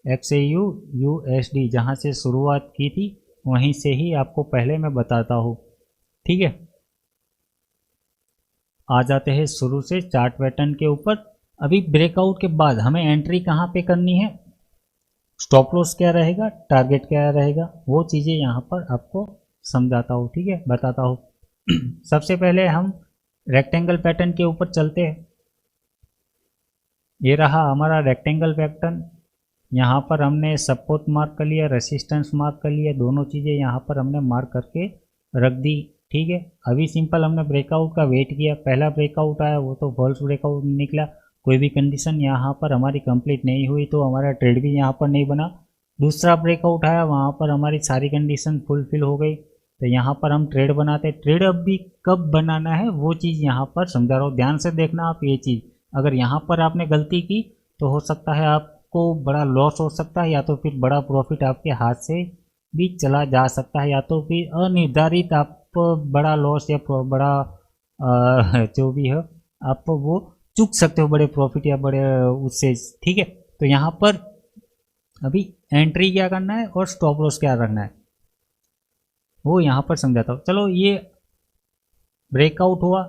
XAU USD जहाँ से शुरुआत की थी, वहीं से ही आपको पहले मैं बताता हूँ, ठीक है। आ जाते हैं शुरू से चार्ट पैटर्न के ऊपर। अभी ब्रेकआउट के बाद हमें एंट्री कहाँ पे करनी है, स्टॉप लॉस क्या रहेगा, टारगेट क्या रहेगा, वो चीज़ें यहाँ पर आपको समझाता हूँ, ठीक है, बताता हूँ। सबसे पहले हम रेक्टेंगल पैटर्न के ऊपर चलते हैं। ये रहा हमारा रेक्टेंगल पैटर्न। यहाँ पर हमने सपोर्ट मार्क कर लिया, रेसिस्टेंस मार्क कर लिया, दोनों चीज़ें यहाँ पर हमने मार्क करके रख दी, ठीक है। अभी सिंपल हमने ब्रेकआउट का वेट किया, पहला ब्रेकआउट आया वो तो फॉल्स ब्रेकआउट निकला, कोई भी कंडीशन यहाँ पर हमारी कंप्लीट नहीं हुई तो हमारा ट्रेड भी यहाँ पर नहीं बना। दूसरा ब्रेकआउट आया, वहाँ पर हमारी सारी कंडीशन फुलफिल हो गई, तो यहाँ पर हम ट्रेड बनाते। ट्रेड अब भी कब बनाना है वो चीज़ यहाँ पर समझा रहा हूँ, ध्यान से देखना आप ये चीज़। अगर यहाँ पर आपने गलती की तो हो सकता है आपको बड़ा लॉस हो सकता है, या तो फिर बड़ा प्रॉफिट आपके हाथ से भी चला जा सकता है, या तो फिर अनिर्धारित आप बड़ा लॉस या बड़ा जो भी है आप वो चूक सकते हो, बड़े प्रॉफिट या बड़े उससे, ठीक है। तो यहाँ पर अभी एंट्री क्या करना है और स्टॉप लॉस क्या रखना है वो यहाँ पर समझाता हूँ। चलो ये ब्रेकआउट हुआ,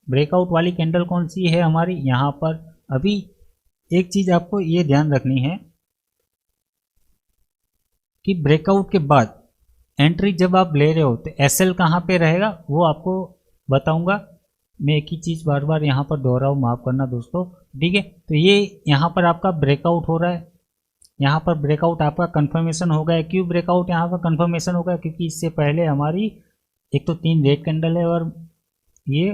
ब्रेकआउट वाली कैंडल कौन सी है हमारी यहाँ पर। अभी एक चीज़ आपको ये ध्यान रखनी है कि ब्रेकआउट के बाद एंट्री जब आप ले रहे हो तो एसएल कहाँ पे रहेगा वो आपको बताऊंगा। मैं एक ही चीज़ बार बार यहाँ पर दोहराऊँ, माफ़ करना दोस्तों, ठीक है। तो ये यहाँ पर आपका ब्रेकआउट हो रहा है, यहाँ पर ब्रेकआउट आपका कंफर्मेशन हो गया। क्यों ब्रेकआउट यहाँ पर कंफर्मेशन हो गया, क्योंकि इससे पहले हमारी एक तो 3 रेड कैंडल है और ये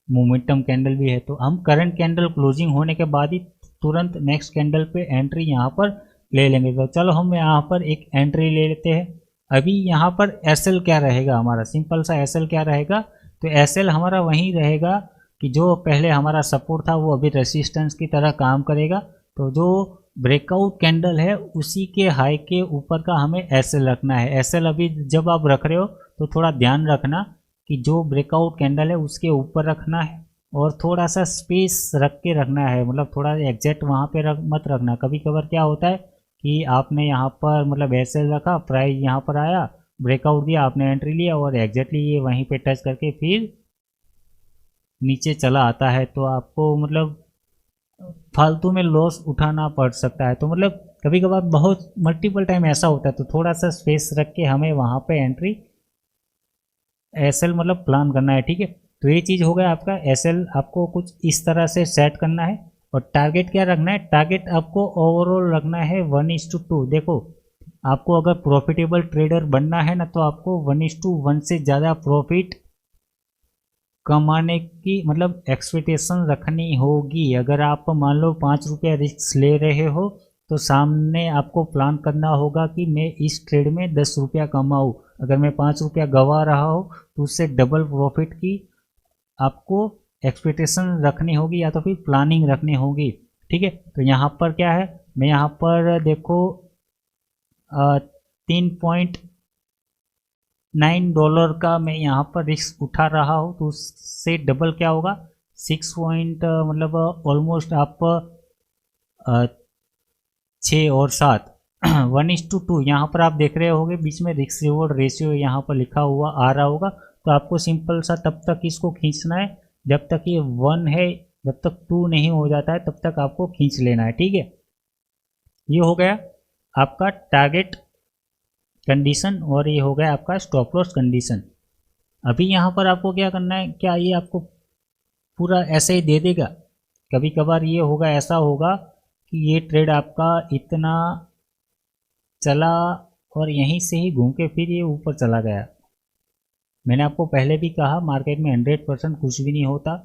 मोमेंटम कैंडल भी है। तो हम करंट कैंडल क्लोजिंग होने के बाद ही तुरंत नेक्स्ट कैंडल पे एंट्री यहाँ पर ले लेंगे। तो चलो हम यहाँ पर एक एंट्री ले लेते हैं। अभी यहाँ पर एसएल क्या रहेगा हमारा, सिंपल सा एसएल क्या रहेगा, तो एसएल हमारा वहीं रहेगा कि जो पहले हमारा सपोर्ट था वो अभी रेसिस्टेंस की तरह काम करेगा। तो जो ब्रेकआउट कैंडल है उसी के हाई के ऊपर का हमें एसएल रखना है। एसएल अभी जब आप रख रहे हो तो थोड़ा ध्यान रखना कि जो ब्रेकआउट कैंडल है उसके ऊपर रखना है और थोड़ा सा स्पेस रख के रखना है, मतलब थोड़ा एग्जैक्ट वहाँ पे मत रखना। कभी कभार क्या होता है कि आपने यहाँ पर मतलब एसएल रखा, प्राइस यहाँ पर आया, ब्रेकआउट दिया, आपने एंट्री लिया और एग्जैक्टली ये वहीं पे टच करके फिर नीचे चला आता है, तो आपको मतलब फालतू में लॉस उठाना पड़ सकता है। तो मतलब कभी कभार बहुत मल्टीपल टाइम ऐसा होता है, तो थोड़ा सा स्पेस रख के हमें वहाँ पे एंट्री एसएल मतलब प्लान करना है, ठीक है। तो ये चीज़ हो गया आपका एसएल, आपको कुछ इस तरह से सेट करना है। और टारगेट क्या रखना है, टारगेट आपको ओवरऑल रखना है 1:2। देखो आपको अगर प्रॉफिटेबल ट्रेडर बनना है ना तो आपको 1:1 से ज़्यादा प्रॉफिट कमाने की मतलब एक्सपेक्टेशन रखनी होगी। अगर आप मान लो 5 रुपया रिस्क ले रहे हो तो सामने आपको प्लान करना होगा कि मैं इस ट्रेड में 10 रुपया कमाऊँ। अगर मैं 5 रुपया गंवा रहा हूँ तो उससे डबल प्रॉफिट की आपको एक्सपेक्टेशन रखनी होगी या तो फिर प्लानिंग रखनी होगी, ठीक है। तो यहाँ पर क्या है, मैं यहाँ पर देखो $3.9 का मैं यहाँ पर रिस्क उठा रहा हूँ, तो उससे डबल क्या होगा 6 पॉइंट मतलब ऑलमोस्ट आप 6 और 7 1:2। यहाँ पर आप देख रहे होंगे बीच में रिस्क रिवॉर्ड रेशियो यहाँ पर लिखा हुआ आ रहा होगा। तो आपको सिंपल सा तब तक इसको खींचना है जब तक ये 1 है, जब तक 2 नहीं हो जाता है तब तक आपको खींच लेना है, ठीक है। ये हो गया आपका टारगेट कंडीशन और ये हो गया आपका स्टॉप लॉस कंडीशन। अभी यहाँ पर आपको क्या करना है, क्या ये आपको पूरा ऐसे ही दे देगा? कभी कभार ये होगा, ऐसा होगा कि ये ट्रेड आपका इतना चला और यहीं से ही घूम के फिर ये ऊपर चला गया। मैंने आपको पहले भी कहा मार्केट में 100% कुछ भी नहीं होता।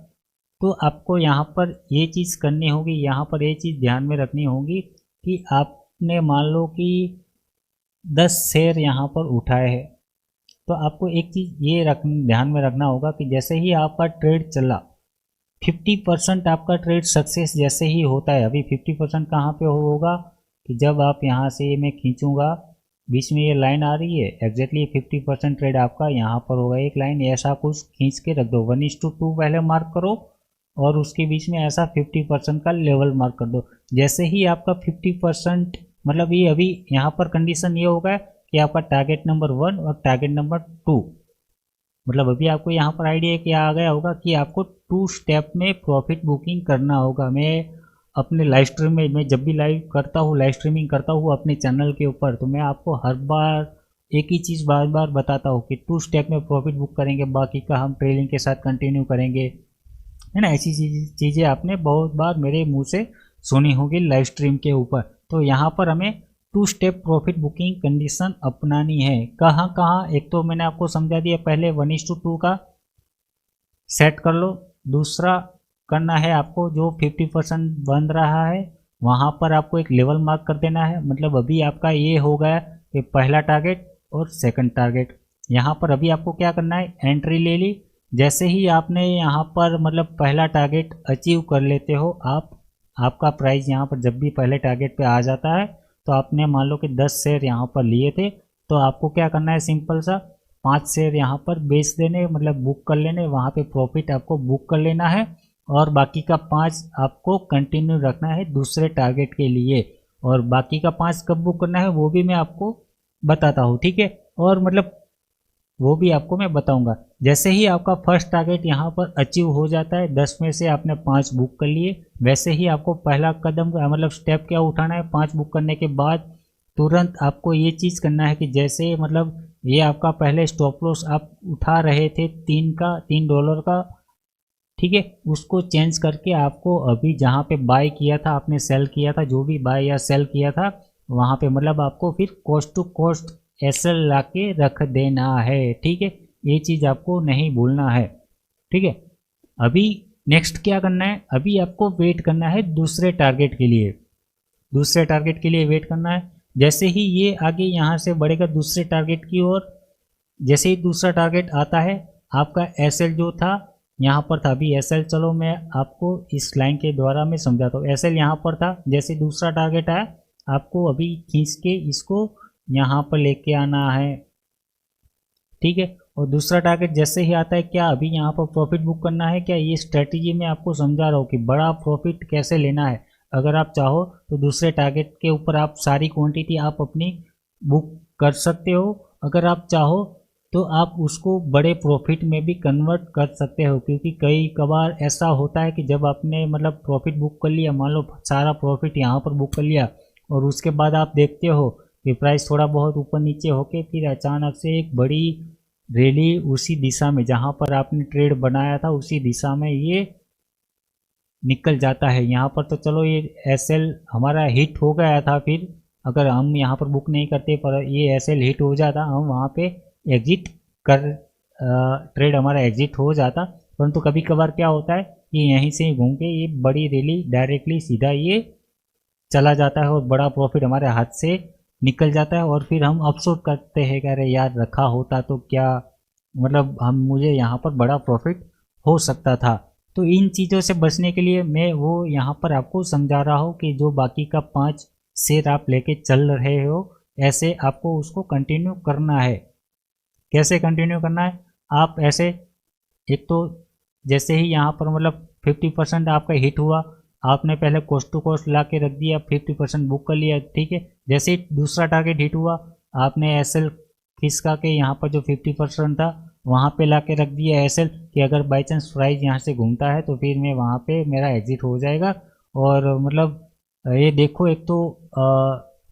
तो आपको यहाँ पर ये चीज़ करनी होगी, यहाँ पर ये चीज़ ध्यान में रखनी होगी कि आपने मान लो कि 10 शेयर यहाँ पर उठाए हैं, तो आपको एक चीज़ ये ध्यान में रखना होगा कि जैसे ही आपका ट्रेड चला 50% आपका ट्रेड सक्सेस जैसे ही होता है। अभी 50% कहाँ पे होगा कि जब आप यहाँ से मैं खींचूँगा, बीच में ये लाइन आ रही है, एग्जैक्टली 50% ट्रेड आपका यहाँ पर होगा। एक लाइन ऐसा कुछ खींच के रख दो, 1:2 पहले मार्क करो और उसके बीच में ऐसा 50% का लेवल मार्क कर दो। जैसे ही आपका 50% मतलब ये अभी यहाँ पर कंडीशन ये होगा कि आपका टारगेट नंबर 1 और टारगेट नंबर 2, मतलब अभी आपको यहाँ पर आइडिया क्या आ गया होगा कि आपको 2 स्टेप में प्रॉफिट बुकिंग करना होगा। मैं अपने लाइव स्ट्रीम में, मैं जब भी लाइव करता हूँ, लाइव स्ट्रीमिंग करता हूँ अपने चैनल के ऊपर, तो मैं आपको हर बार एक ही चीज़ बार बार बताता हूँ कि 2 स्टेप में प्रॉफिट बुक करेंगे, बाकी का हम ट्रेलिंग के साथ कंटिन्यू करेंगे, है ना। ऐसी चीज़ें आपने बहुत बार मेरे मुंह से सुनी होगी लाइव स्ट्रीम के ऊपर। तो यहाँ पर हमें 2 स्टेप प्रॉफिट बुकिंग कंडीशन अपनानी है। कहाँ कहाँ, एक तो मैंने आपको समझा दिया, पहले 1:2 का सेट कर लो। दूसरा करना है आपको जो 50% बन रहा है वहाँ पर आपको एक लेवल मार्क कर देना है। मतलब अभी आपका ये हो गया कि पहला टारगेट और सेकंड टारगेट। यहाँ पर अभी आपको क्या करना है, एंट्री ले ली। जैसे ही आपने यहाँ पर मतलब पहला टारगेट अचीव कर लेते हो आप, आपका प्राइस यहाँ पर जब भी पहले टारगेट पे आ जाता है, तो आपने मान लो कि 10 शेयर यहाँ पर लिए थे, तो आपको क्या करना है, सिंपल सा 5 शेयर यहाँ पर बेच देने, मतलब बुक कर लेने, वहाँ पे प्रॉफिट आपको बुक कर लेना है और बाकी का 5 आपको कंटिन्यू रखना है दूसरे टारगेट के लिए। और बाकी का 5 कब बुक करना है वो भी मैं आपको बताता हूँ, ठीक है। और मतलब वो भी आपको मैं बताऊंगा। जैसे ही आपका फर्स्ट टारगेट यहाँ पर अचीव हो जाता है, 10 में से आपने 5 बुक कर लिए, वैसे ही आपको पहला कदम मतलब स्टेप क्या उठाना है, 5 बुक करने के बाद तुरंत आपको ये चीज़ करना है कि जैसे मतलब ये आपका पहले स्टॉप लॉस आप उठा रहे थे $3 का, ठीक है, उसको चेंज करके आपको अभी जहाँ पे बाय किया था, आपने सेल किया था, जो भी बाय या सेल किया था वहाँ पे मतलब आपको फिर कॉस्ट टू कॉस्ट एसएल ला के रख देना है, ठीक है। ये चीज़ आपको नहीं भूलना है, ठीक है। अभी नेक्स्ट क्या करना है, अभी आपको वेट करना है दूसरे टारगेट के लिए। दूसरे टारगेट के लिए वेट करना है। जैसे ही ये आगे यहाँ से बढ़ेगा दूसरे टारगेट की ओर, जैसे ही दूसरा टारगेट आता है, आपका एस एल जो था यहाँ पर था, अभी एस एल, चलो मैं आपको इस लाइन के द्वारा मैं समझाता हूँ। एस एल यहाँ पर था, जैसे दूसरा टारगेट आया आपको अभी खींच के इसको यहाँ पर लेके आना है, ठीक है। और दूसरा टारगेट जैसे ही आता है, क्या अभी यहाँ पर प्रॉफिट बुक करना है क्या, ये स्ट्रेटजी में आपको समझा रहा हूँ कि बड़ा प्रॉफिट कैसे लेना है। अगर आप चाहो तो दूसरे टारगेट के ऊपर आप सारी क्वांटिटी आप अपनी बुक कर सकते हो, अगर आप चाहो तो आप उसको बड़े प्रॉफिट में भी कन्वर्ट कर सकते हो, क्योंकि कई कबार ऐसा होता है कि जब आपने मतलब प्रॉफिट बुक कर लिया, मान लो सारा प्रॉफिट यहाँ पर बुक कर लिया, और उसके बाद आप देखते हो कि प्राइस थोड़ा बहुत ऊपर नीचे होके फिर अचानक से एक बड़ी रैली उसी दिशा में जहाँ पर आपने ट्रेड बनाया था उसी दिशा में ये निकल जाता है। यहाँ पर तो चलो ये एस एल हमारा हिट हो गया था, फिर अगर हम यहाँ पर बुक नहीं करते पर ये एस एल हिट हो जाता, हम वहाँ पे एग्जिट कर ट्रेड हमारा एग्जिट हो जाता। परंतु कभी कभार क्या होता है कि यहीं से ही घूम के ये बड़ी रैली डायरेक्टली सीधा ये चला जाता है और बड़ा प्रॉफिट हमारे हाथ से निकल जाता है, और फिर हम अफसोस करते हैं कि अरे यार रखा होता तो क्या, मतलब हम मुझे यहाँ पर बड़ा प्रॉफिट हो सकता था। तो इन चीज़ों से बचने के लिए मैं वो यहाँ पर आपको समझा रहा हूँ कि जो बाकी का 5 शेयर आप लेके चल रहे हो, ऐसे आपको उसको कंटिन्यू करना है। कैसे कंटिन्यू करना है, आप ऐसे एक तो जैसे ही यहाँ पर मतलब 50% आपका हिट हुआ, आपने पहले कॉस्ट टू कॉस्ट ला के रख दिया, 50% बुक कर लिया, ठीक है। जैसे ही दूसरा टारगेट हिट हुआ, आपने एस एल खिसका के यहाँ पर जो 50% था वहाँ पे ला के रख दिया एस एल, कि अगर बाई चांस प्राइस यहाँ से घूमता है तो फिर मैं वहाँ पे मेरा एग्जिट हो जाएगा। और मतलब ये देखो, एक तो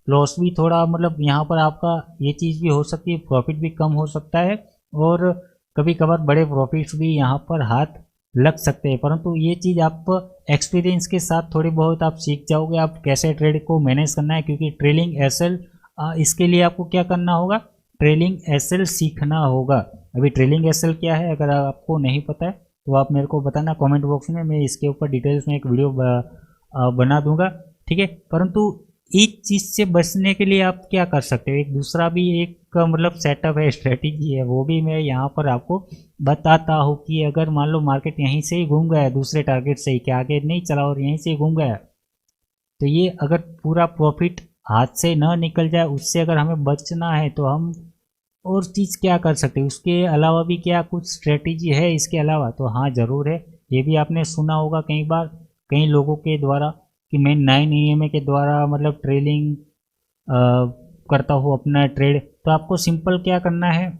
लॉस भी थोड़ा, मतलब यहाँ पर आपका ये चीज़ भी हो सकती है, प्रॉफिट भी कम हो सकता है, और कभी कभार बड़े प्रॉफिट्स भी यहाँ पर हाथ लग सकते हैं। परंतु ये चीज़ आप एक्सपीरियंस के साथ थोड़ी बहुत आप सीख जाओगे, आप कैसे ट्रेड को मैनेज करना है, क्योंकि ट्रेलिंग एसएल इसके लिए आपको क्या करना होगा, ट्रेलिंग एसएल सीखना होगा। अभी ट्रेलिंग एसएल क्या है, अगर आपको नहीं पता है तो आप मेरे को बताना कमेंट बॉक्स में, मैं इसके ऊपर डिटेल्स में एक वीडियो बना दूंगा, ठीक है। परंतु इस चीज़ से बचने के लिए आप क्या कर सकते हो, एक दूसरा भी एक मतलब सेटअप है, स्ट्रेटेजी है, वो भी मैं यहाँ पर आपको बताता हूँ कि अगर मान लो मार्केट यहीं से ही घूम गया दूसरे टारगेट से ही, कि आगे नहीं चला और यहीं से ही घूम गया, तो ये अगर पूरा प्रॉफिट हाथ से न निकल जाए, उससे अगर हमें बचना है तो हम और चीज़ क्या कर सकते हैं, उसके अलावा भी क्या कुछ स्ट्रेटेजी है इसके अलावा, तो हाँ ज़रूर है। ये भी आपने सुना होगा कई बार कई लोगों के द्वारा कि मैं 9 EMA के द्वारा मतलब ट्रेलिंग करता हूँ अपना ट्रेड। तो आपको सिंपल क्या करना है,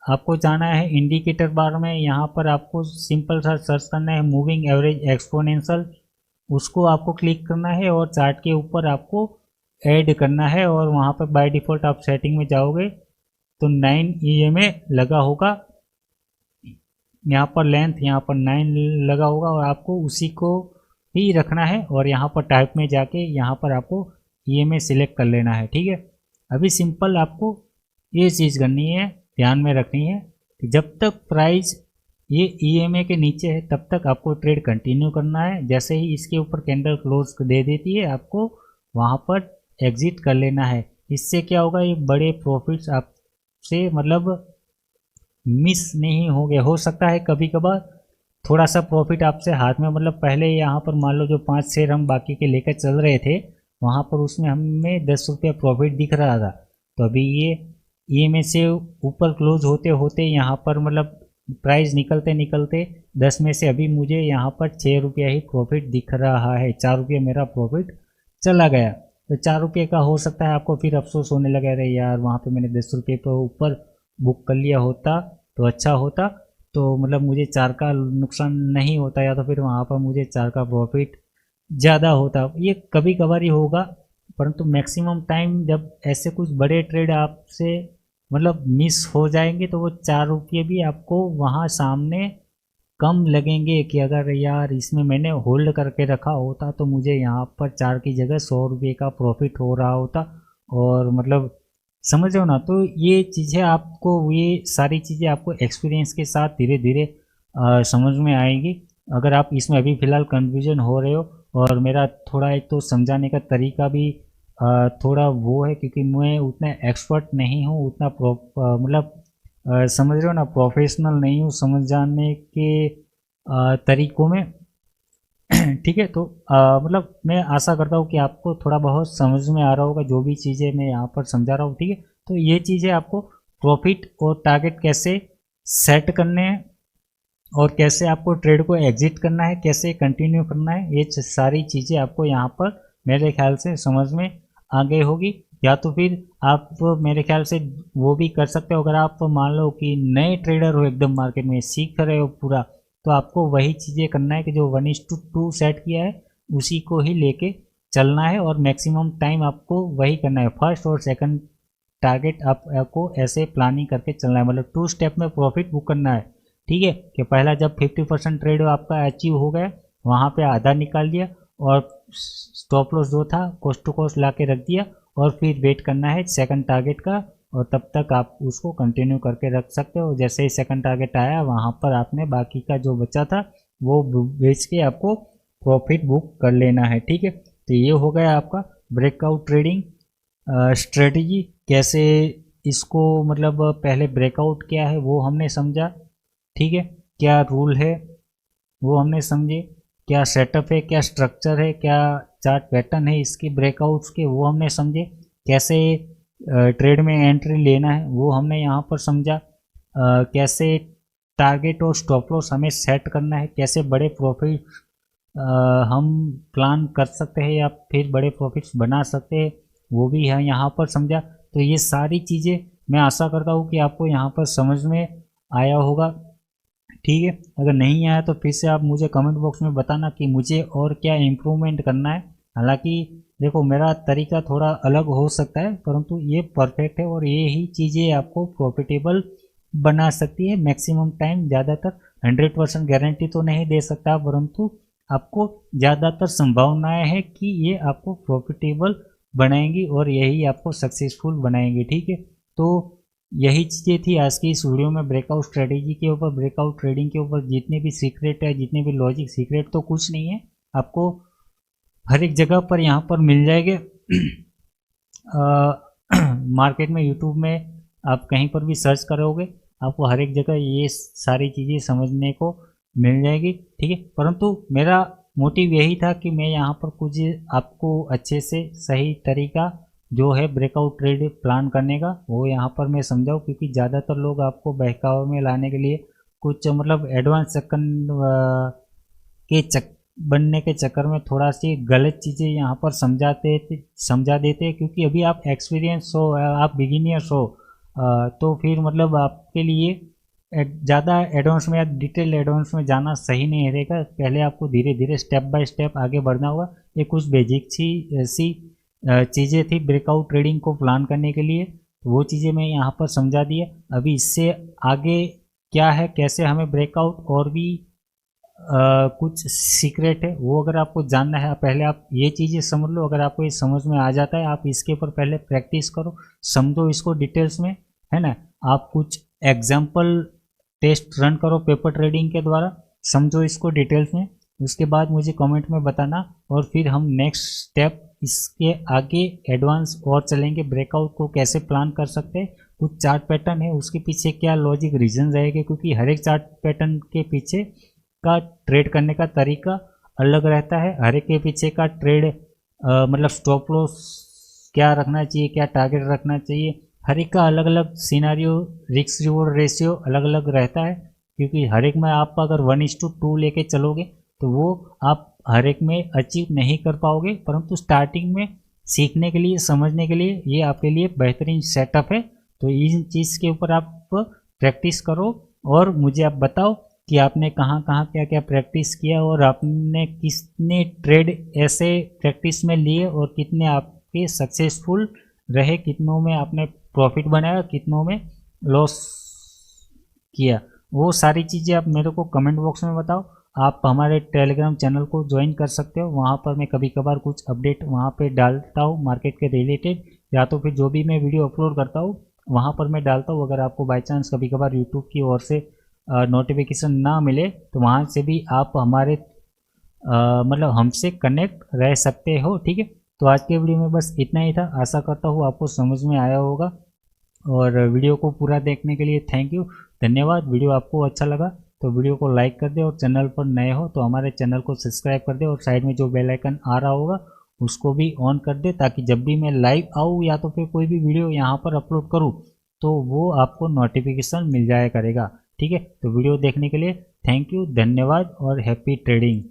आपको जाना है इंडिकेटर बार में, यहाँ पर आपको सिंपल सा सर्च करना है मूविंग एवरेज एक्सपोनेंशियल, उसको आपको क्लिक करना है और चार्ट के ऊपर आपको ऐड करना है, और वहाँ पर बाय डिफ़ॉल्ट आप सेटिंग में जाओगे तो 9 EMA लगा होगा, यहाँ पर लेंथ यहाँ पर 9 लगा होगा, और आपको उसी को ही रखना है, और यहाँ पर टाइप में जाके यहाँ पर आपको EMA सिलेक्ट कर लेना है, ठीक है। अभी सिंपल आपको ये चीज़ करनी है, ध्यान में रखनी है कि जब तक प्राइस ये EMA के नीचे है तब तक आपको ट्रेड कंटिन्यू करना है। जैसे ही इसके ऊपर कैंडल क्लोज दे देती है, आपको वहाँ पर एग्जिट कर लेना है। इससे क्या होगा, ये बड़े प्रॉफिट्स आपसे मतलब मिस नहीं होंगे। हो सकता है कभी कभार थोड़ा सा प्रॉफिट आपसे हाथ में, मतलब पहले यहाँ पर मान लो जो 5 शेयर हम बाकी के लेकर चल रहे थे, वहाँ पर उसमें हमें 10 रुपये प्रॉफिट दिख रहा था, तो अभी ये EMA से ऊपर क्लोज होते होते यहाँ पर मतलब प्राइस निकलते निकलते 10 में से अभी मुझे यहाँ पर 6 रुपया ही प्रॉफिट दिख रहा है, 4 रुपये मेरा प्रॉफिट चला गया। तो 4 रुपये का हो सकता है आपको फिर अफसोस होने लगा, रहे यार वहाँ पे मैंने 10 रुपये पर ऊपर बुक कर लिया होता तो अच्छा होता, तो मतलब मुझे 4 का नुकसान नहीं होता, या तो फिर वहाँ पर मुझे 4 का प्रॉफिट ज़्यादा होता। ये कभी कभार ही होगा, परंतु मैक्सिमम टाइम जब ऐसे कुछ बड़े ट्रेड आपसे मतलब मिस हो जाएंगे तो वो 4 रुपये भी आपको वहाँ सामने कम लगेंगे, कि अगर यार इसमें मैंने होल्ड करके रखा होता तो मुझे यहाँ पर 4 की जगह 100 रुपये का प्रॉफिट हो रहा होता। और मतलब समझ रहे हो ना, तो ये चीज़ें आपको, ये सारी चीज़ें आपको एक्सपीरियंस के साथ धीरे धीरे समझ में आएगी। अगर आप इसमें अभी फ़िलहाल कन्फ्यूजन हो रहे हो और मेरा थोड़ा एक तो समझाने का तरीका भी थोड़ा वो है, क्योंकि मैं उतना एक्सपर्ट नहीं हूँ, उतना मतलब समझ रहे हो ना, प्रोफेशनल नहीं हूँ समझ जाने के तरीकों में। ठीक है, तो मतलब मैं आशा करता हूँ कि आपको थोड़ा बहुत समझ में आ रहा होगा जो भी चीज़ें मैं यहाँ पर समझा रहा हूँ। ठीक है, तो ये चीज़ें आपको प्रॉफिट और टारगेट कैसे सेट करने हैं और कैसे आपको ट्रेड को एग्जिट करना है, कैसे कंटिन्यू करना है, ये सारी चीज़ें आपको यहाँ पर मेरे ख्याल से समझ में आ गई होगी। या तो फिर आप मेरे ख्याल से वो भी कर सकते हो, अगर आप मान लो कि नए ट्रेडर हो, एकदम मार्केट में सीख रहे हो पूरा, तो आपको वही चीज़ें करना है कि जो 1:2 सेट किया है उसी को ही लेके चलना है, और मैक्सिमम टाइम आपको वही करना है। फर्स्ट और सेकंड टारगेट आपको ऐसे प्लानिंग करके चलना है, मतलब 2 स्टेप में प्रॉफिट बुक करना है। ठीक है, कि पहला जब 50% ट्रेड आपका अचीव हो गया, वहाँ पे आधा निकाल दिया और स्टॉप लॉस जो था कॉस्ट टू कॉस्ट ला के रख दिया, और फिर वेट करना है सेकंड टारगेट का, और तब तक आप उसको कंटिन्यू करके रख सकते हो। जैसे ही सेकंड टारगेट आया, वहाँ पर आपने बाकी का जो बचा था वो बेच के आपको प्रॉफिट बुक कर लेना है। ठीक है, तो ये हो गया आपका ब्रेकआउट ट्रेडिंग स्ट्रेटजी। कैसे इसको, मतलब पहले ब्रेकआउट क्या है वो हमने समझा। ठीक है, क्या रूल है वो हमने समझे, क्या सेटअप है, क्या स्ट्रक्चर है, क्या चार्ट पैटर्न है इसके ब्रेकआउट्स के, वो हमने समझे। कैसे ट्रेड में एंट्री लेना है वो हमने यहाँ पर समझा। कैसे टारगेट और स्टॉप लॉस हमें सेट करना है, कैसे बड़े प्रॉफिट हम प्लान कर सकते हैं या फिर बड़े प्रॉफिट्स बना सकते हैं, वो भी है यहाँ पर समझा। तो ये सारी चीज़ें मैं आशा करता हूँ कि आपको यहाँ पर समझ में आया होगा। ठीक है, अगर नहीं आया तो फिर से आप मुझे कमेंट बॉक्स में बताना कि मुझे और क्या इम्प्रूवमेंट करना है। हालांकि देखो, मेरा तरीका थोड़ा अलग हो सकता है, परंतु ये परफेक्ट है और ये ही चीज़ें आपको प्रॉफिटेबल बना सकती है मैक्सिमम टाइम। ज़्यादातर 100% गारंटी तो नहीं दे सकता, परंतु आपको ज़्यादातर संभावनाएं है कि ये आपको प्रॉफिटेबल बनाएंगी और यही आपको सक्सेसफुल बनाएंगे। ठीक है, तो यही चीज़ें थी आज की इस वीडियो में ब्रेकआउट स्ट्रेटेजी के ऊपर, ब्रेकआउट ट्रेडिंग के ऊपर। जितने भी सीक्रेट है, जितने भी लॉजिक, सीक्रेट तो कुछ नहीं है, आपको हर एक जगह पर यहाँ पर मिल जाएंगे। मार्केट में, यूट्यूब में आप कहीं पर भी सर्च करोगे, आपको हर एक जगह ये सारी चीज़ें समझने को मिल जाएगी। ठीक है, परंतु मेरा मोटिव यही था कि मैं यहाँ पर कुछ आपको अच्छे से सही तरीका जो है ब्रेकआउट ट्रेड प्लान करने का, वो यहाँ पर मैं समझाऊँ, क्योंकि ज़्यादातर लोग आपको बहकावे में लाने के लिए कुछ मतलब एडवांस के बनने के चक्कर में थोड़ा सी गलत चीज़ें यहाँ पर समझा देते हैं। क्योंकि अभी आप एक्सपीरियंस हो, आप बिगिनियर्स हो, तो फिर मतलब आपके लिए ज़्यादा एडवांस में या डिटेल एडवांस में जाना सही नहीं रहेगा। पहले आपको धीरे धीरे स्टेप बाय स्टेप आगे बढ़ना होगा। ये कुछ बेसिक सी चीज़ें थी ब्रेकआउट ट्रेडिंग को प्लान करने के लिए, वो चीज़ें मैं यहाँ पर समझा दिया। अभी इससे आगे क्या है, कैसे हमें ब्रेकआउट और भी कुछ सीक्रेट है वो अगर आपको जानना है, पहले आप ये चीज़ें समझ लो। अगर आपको ये समझ में आ जाता है, आप इसके ऊपर पहले प्रैक्टिस करो, समझो इसको डिटेल्स में, है ना। आप कुछ एग्जाम्पल टेस्ट रन करो पेपर ट्रेडिंग के द्वारा, समझो इसको डिटेल्स में, उसके बाद मुझे कमेंट में बताना, और फिर हम नेक्स्ट स्टेप इसके आगे एडवांस और चलेंगे। ब्रेकआउट को कैसे प्लान कर सकते हैं, कुछ चार्ट पैटर्न है उसके पीछे क्या लॉजिक रीजन रहेंगे, क्योंकि हर एक चार्ट पैटर्न के पीछे का ट्रेड करने का तरीका अलग रहता है। हर एक के पीछे का ट्रेड मतलब स्टॉप लॉस क्या रखना चाहिए, क्या टारगेट रखना चाहिए, हर एक का अलग अलग सिनारियो, रिस्क रिवॉर्ड रेशियो अलग अलग रहता है। क्योंकि हर एक में आप अगर 1:2 लेके चलोगे तो वो आप हर एक में अचीव नहीं कर पाओगे, परंतु स्टार्टिंग में सीखने के लिए, समझने के लिए ये आपके लिए बेहतरीन सेटअप है। तो इन चीज़ के ऊपर आप प्रैक्टिस करो और मुझे आप बताओ कि आपने कहाँ कहाँ क्या क्या प्रैक्टिस किया, और आपने कितने ट्रेड ऐसे प्रैक्टिस में लिए और कितने आपके सक्सेसफुल रहे, कितनों में आपने प्रॉफिट बनाया, कितनों में लॉस किया। वो सारी चीज़ें आप मेरे को कमेंट बॉक्स में बताओ। आप हमारे टेलीग्राम चैनल को ज्वाइन कर सकते हो, वहाँ पर मैं कभी कभार कुछ अपडेट वहाँ पे डालता हूँ मार्केट के रिलेटेड, या तो फिर जो भी मैं वीडियो अपलोड करता हूँ वहाँ पर मैं डालता हूँ। अगर आपको बाई चांस कभी कभार यूट्यूब की ओर से नोटिफिकेशन ना मिले तो वहाँ से भी आप हमारे मतलब हमसे कनेक्ट रह सकते हो। ठीक है, तो आज के वीडियो में बस इतना ही था। आशा करता हूँ आपको समझ में आया होगा, और वीडियो को पूरा देखने के लिए थैंक यू, धन्यवाद। वीडियो आपको अच्छा लगा तो वीडियो को लाइक कर दे, और चैनल पर नए हो तो हमारे चैनल को सब्सक्राइब कर दे, और साइड में जो बेल आइकन आ रहा होगा उसको भी ऑन कर दे, ताकि जब भी मैं लाइव आऊँ या तो फिर कोई भी वीडियो यहाँ पर अपलोड करूँ तो वो आपको नोटिफिकेशन मिल जाया करेगा। ठीक है, तो वीडियो देखने के लिए थैंक यू, धन्यवाद और हैप्पी ट्रेडिंग।